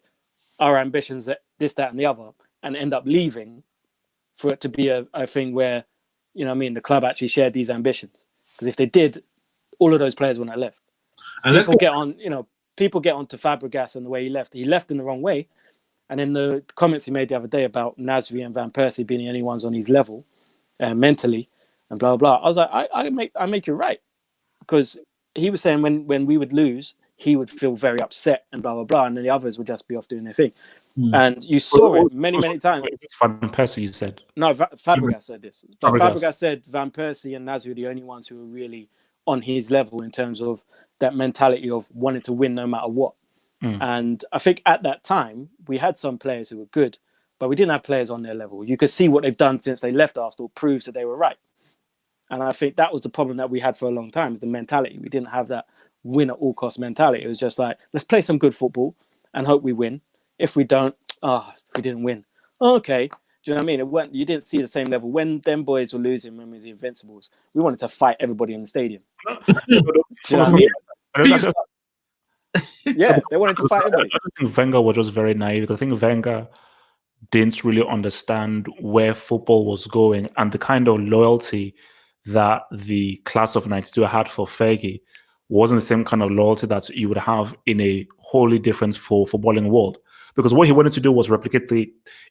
our ambitions are this, that, and the other, and end up leaving for it to be a thing where, you know what I mean, the club actually shared these ambitions. Because if they did, all of those players wouldn't have left. And people get on to Fabregas and the way he left. He left in the wrong way. And then the comments he made the other day about Nasri and Van Persie being the only ones on his level mentally and blah, blah, blah. I was like, I make you right. Because he was saying when we would lose, he would feel very upset and blah, blah, blah. And then the others would just be off doing their thing. And you saw it many times. Van Persie, you said. No, Fabregas said this. Fabregas said Van Persie and Nasri are the only ones who are really on his level in terms of that mentality of wanting to win no matter what. And I think at that time, we had some players who were good, but we didn't have players on their level. You could see what they've done since they left Arsenal proves that they were right. And I think that was the problem that we had for a long time, is the mentality. We didn't have that win at all cost mentality. It was just like, let's play some good football and hope we win. If we don't, we didn't win. Okay. Do you know what I mean? You didn't see the same level. When them boys were losing, when we was the Invincibles, we wanted to fight everybody in the stadium. Do you know what I mean? Yeah, they wanted to fight everybody. I think Wenger was just very naive. I think Wenger didn't really understand where football was going and the kind of loyalty that the class of 92 had for Fergie wasn't the same kind of loyalty that you would have in a wholly different footballing world. Because what he wanted to do was replicate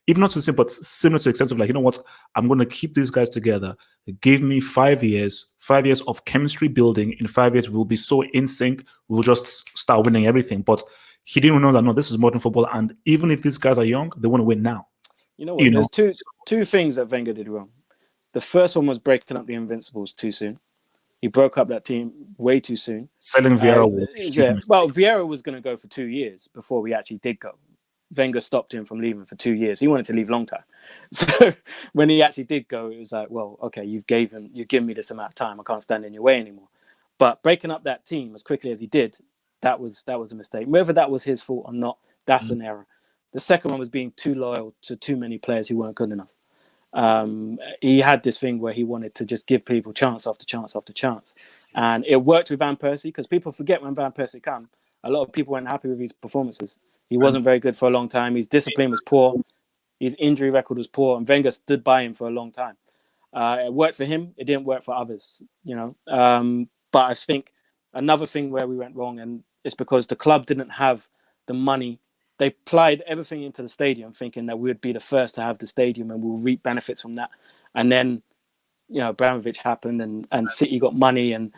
even not to the same, but similar to the extent of like, you know what, I'm going to keep these guys together. Give me 5 years of chemistry building. In 5 years, we'll be so in sync, we'll just start winning everything. But he didn't know that, no, this is modern football. And even if these guys are young, they want to win now. You know what? There's two things that Wenger did wrong. The first one was breaking up the Invincibles too soon. He broke up that team way too soon. Selling Vieira well, Vieira was going to go for 2 years before we actually did go. Wenger stopped him from leaving for 2 years. He wanted to leave long time. So when he actually did go, it was like, well, okay, you've given me this amount of time. I can't stand in your way anymore. But breaking up that team as quickly as he did, that was a mistake. Whether that was his fault or not, that's an error. The second one was being too loyal to too many players who weren't good enough. He had this thing where he wanted to just give people chance after chance after chance. And it worked with Van Persie, because people forget when Van Persie came, a lot of people weren't happy with his performances. He wasn't very good for a long time. His discipline was poor. His injury record was poor. And Wenger stood by him for a long time. It worked for him. It didn't work for others, you know. But I think another thing where we went wrong, and it's because the club didn't have the money. They applied everything into the stadium thinking that we would be the first to have the stadium and we'll reap benefits from that. And then, you know, Abramovich happened and City got money and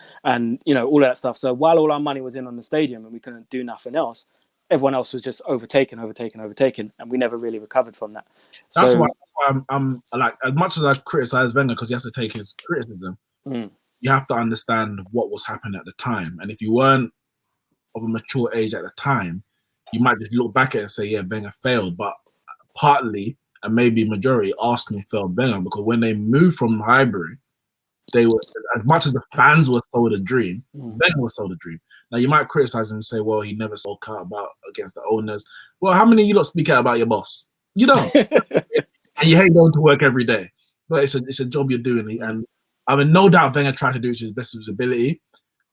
you know, all of that stuff. So while all our money was in on the stadium and we couldn't do nothing else, everyone else was just overtaken, and we never really recovered from that. That's why I'm like, as much as I criticize Wenger because he has to take his criticism, you have to understand what was happening at the time. And if you weren't of a mature age at the time, you might just look back at it and say, yeah, Wenger failed. But partly, and maybe majority, Arsenal failed Wenger, because when they moved from Highbury, they were, as much as the fans were sold a dream, Wenger was sold a dream. Now, you might criticize him and say, well, he never spoke out about against the owners. Well, how many of you lot speak out about your boss? You don't. And you hate going to work every day. But it's a job you're doing. And I mean, no doubt Wenger tried to do it to his best of his ability.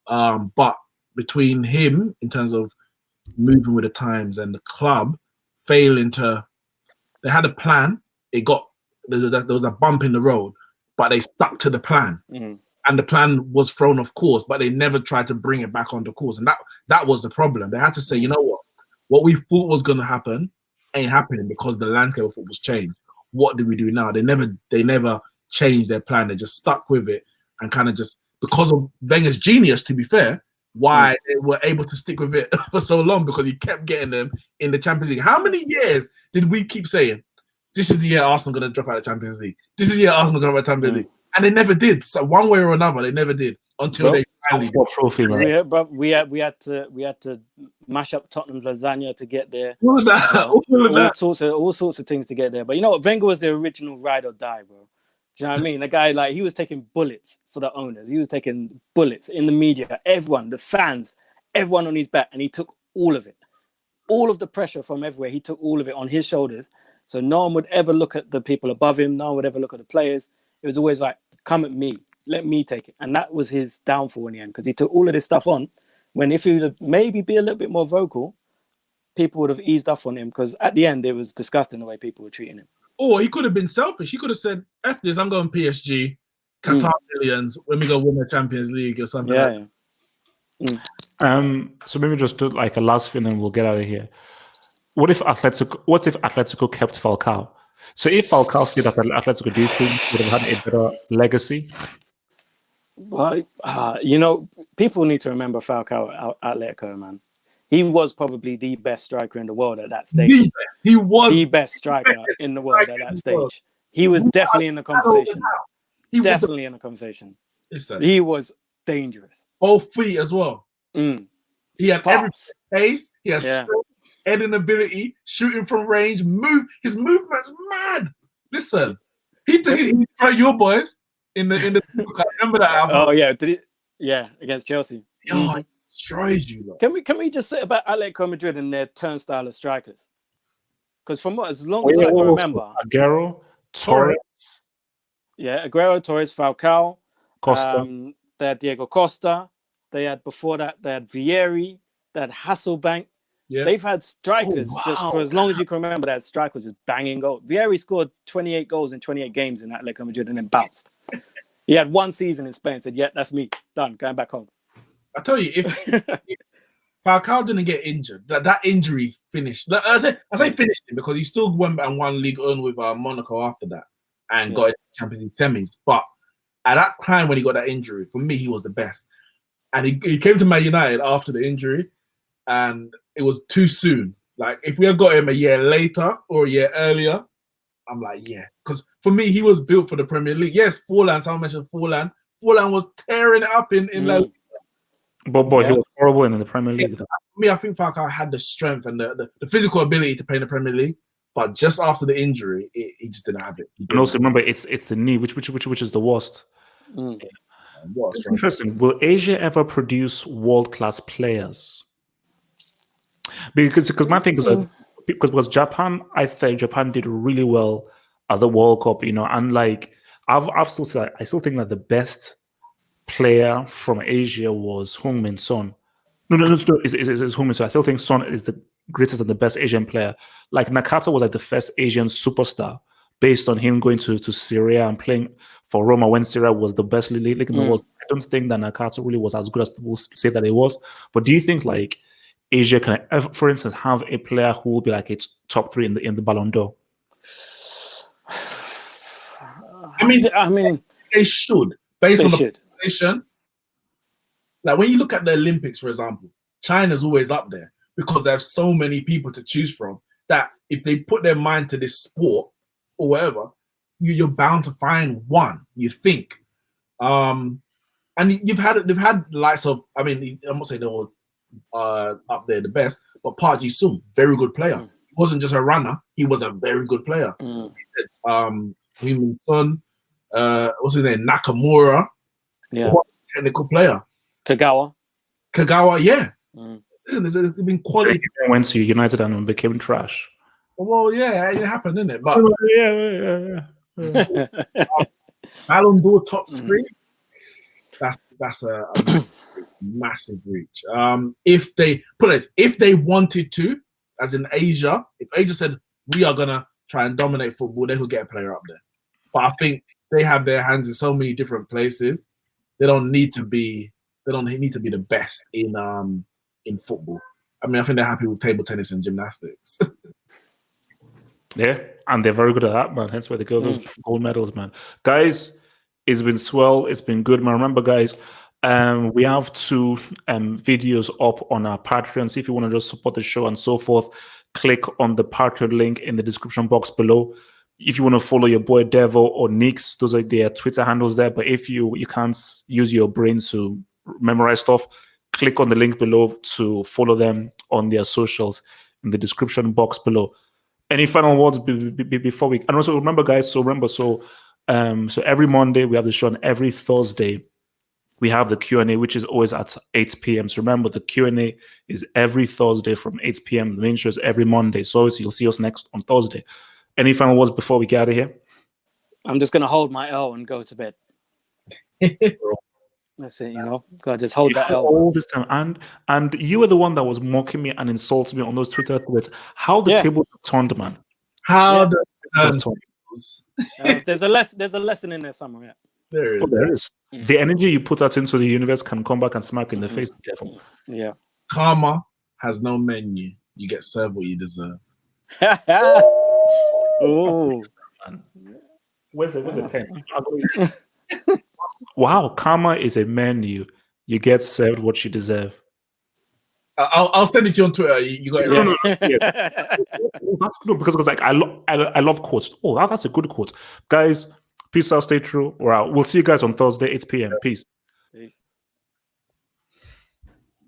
But between him, in terms of moving with the times, and the club failing to, they had a plan. There was a bump in the road, but they stuck to the plan. And the plan was thrown off course, but they never tried to bring it back onto course. And that was the problem. They had to say, you know what we thought was going to happen ain't happening because the landscape of football's changed. What do we do now? They never changed their plan. They just stuck with it, and kind of just, because of Wenger's genius, to be fair, why they were able to stick with it for so long, because he kept getting them in the Champions League. How many years did we keep saying, this is the year Arsenal going to drop out of the Champions League? This is the year Arsenal going to drop out of the Champions League. And they never did. So one way or another, they never did until they finally got trophy. Yeah, but we had to mash up Tottenham's lasagna to get there. All sorts of things to get there. But you know what? Wenger was the original ride or die, bro. Do you know what I mean? The guy, like, he was taking bullets for the owners. He was taking bullets in the media. Everyone, the fans, everyone on his back, and he took all of it. All of the pressure from everywhere, he took all of it on his shoulders. So no one would ever look at the people above him. No one would ever look at the players. It was always like, come at me. Let me take it. And that was his downfall in the end, because he took all of this stuff on, when if he would maybe be a little bit more vocal, people would have eased off on him, because at the end, it was disgusting the way people were treating him. Or he could have been selfish. He could have said, F this, I'm going PSG, Qatar millions, when we go win the Champions League or something like that. So maybe just do like a last thing and we'll get out of here. What if Atletico kept Falcao? So if Falcao stayed at Atletico, do you think would have had a better legacy? Well, people need to remember Falcao at Atletico, man. He was probably the best striker in the world at that stage. He was the best striker in the world at that stage. He was definitely in the conversation. Definitely in the conversation. He was dangerous. Both feet as well. He had every pace. He has strength, heading ability, shooting from range, his movement's mad. Listen, he tried your boys in the remember that album? Oh yeah, did he? Yeah, against Chelsea. He destroys you. Look. Can we just say about Atletico Madrid and their turnstile of strikers? Because as long as I can remember, Aguero, Torres. Yeah, Aguero, Torres, Falcao, Costa. They had Diego Costa. They had before that, they had Vieri, they had Hasselbank. Yeah. They've had strikers just for as long as you can remember. They had strikers with banging goals. Vieri scored 28 goals in 28 games in Atletico Madrid and then bounced. He had one season in Spain. Said, "Yeah, that's me. Done. Going back home." I tell you, if Falcao didn't get injured, that injury finished. I say finished him because he still went and won League One with Monaco after that and got into Champions League semis. But at that time when he got that injury, for me, he was the best. And he came to Man United after the injury, and it was too soon. Like, if we had got him a year later or a year earlier, I'm like, yeah. Because for me, he was built for the Premier League. Yes, Forlan, someone mentioned Forlan. Forlan was tearing it up in La Liga. But he was horrible in the Premier League. For me, I think Falcao had the strength and the physical ability to play in the Premier League. But just after the injury, he just didn't have it. And also remember, it's the knee, which is the worst. It's interesting. Will Asia ever produce world-class players? Because my thing is because Japan, I think Japan did really well at the World Cup, and like I still think that the best player from Asia was Heung-min Son. No, it's Heung-min Son. I still think Son is the greatest and the best Asian player. Like Nakata was like the first Asian superstar based on him going to Syria and playing for Roma when Syria was the best league in the world. I don't think that Nakata really was as good as people say that it was. But do you think like Asia can, for instance, have a player who will be like its top 3 in the Ballon d'Or? I mean, they should, based on the population. Like when you look at the Olympics, for example, China's always up there because they have so many people to choose from that if they put their mind to this sport or whatever, you're bound to find one. You think, and they've had likes of. I mean, I'm not saying they were up there the best, but Park Ji-sung, very good player. He wasn't just a runner; he was a very good player. Heung-min Son, what's his name, Nakamura, technical player. Kagawa, yeah. Listen, there's been quality. He went to United and became trash. Well, yeah, it happened, didn't it? But yeah. Ballon d'Or top 3. That's a massive reach. If they wanted to, as in Asia, if Asia said we are gonna try and dominate football, they could get a player up there. But I think they have their hands in so many different places. They don't need to be the best in football. I mean, I think they're happy with table tennis and gymnastics. Yeah, and they're very good at that, man. Hence why they go those gold medals, man. Guys, it's been swell. It's been good, man. Remember, guys, we have 2 videos up on our Patreon. So if you want to just support the show and so forth, click on the Patreon link in the description box below. If you want to follow your boy Devil or Nix, those are their Twitter handles there. But if you can't use your brain to memorize stuff, click on the link below to follow them on their socials in the description box below. Any final words before we? And also remember, guys. So every Monday we have the show, and every Thursday we have the Q&A, which is always at 8 p.m. So remember, the Q&A is every Thursday from 8 p.m. The main show is every Monday. So you'll see us next on Thursday. Any final words before we get out of here? I'm just gonna hold my L and go to bed. That's it, Gotta just hold that L. All this time, and you were the one that was mocking me and insulting me on those Twitter threads. How the tables have turned, man. How the tables there's a lesson in there somewhere. Yeah. There is. There is. The energy you put out into the universe can come back and smack you in the face. Devil. Yeah. Karma has no menu. You get served what you deserve. Oh. Where's the pen? Wow, karma is a menu. You get served what you deserve. I'll send it to you on Twitter. You got it. No, because like I love quotes. Oh, that's a good quote, guys. Peace out. Stay true. We'll see you guys on Thursday, 8 p.m. Peace.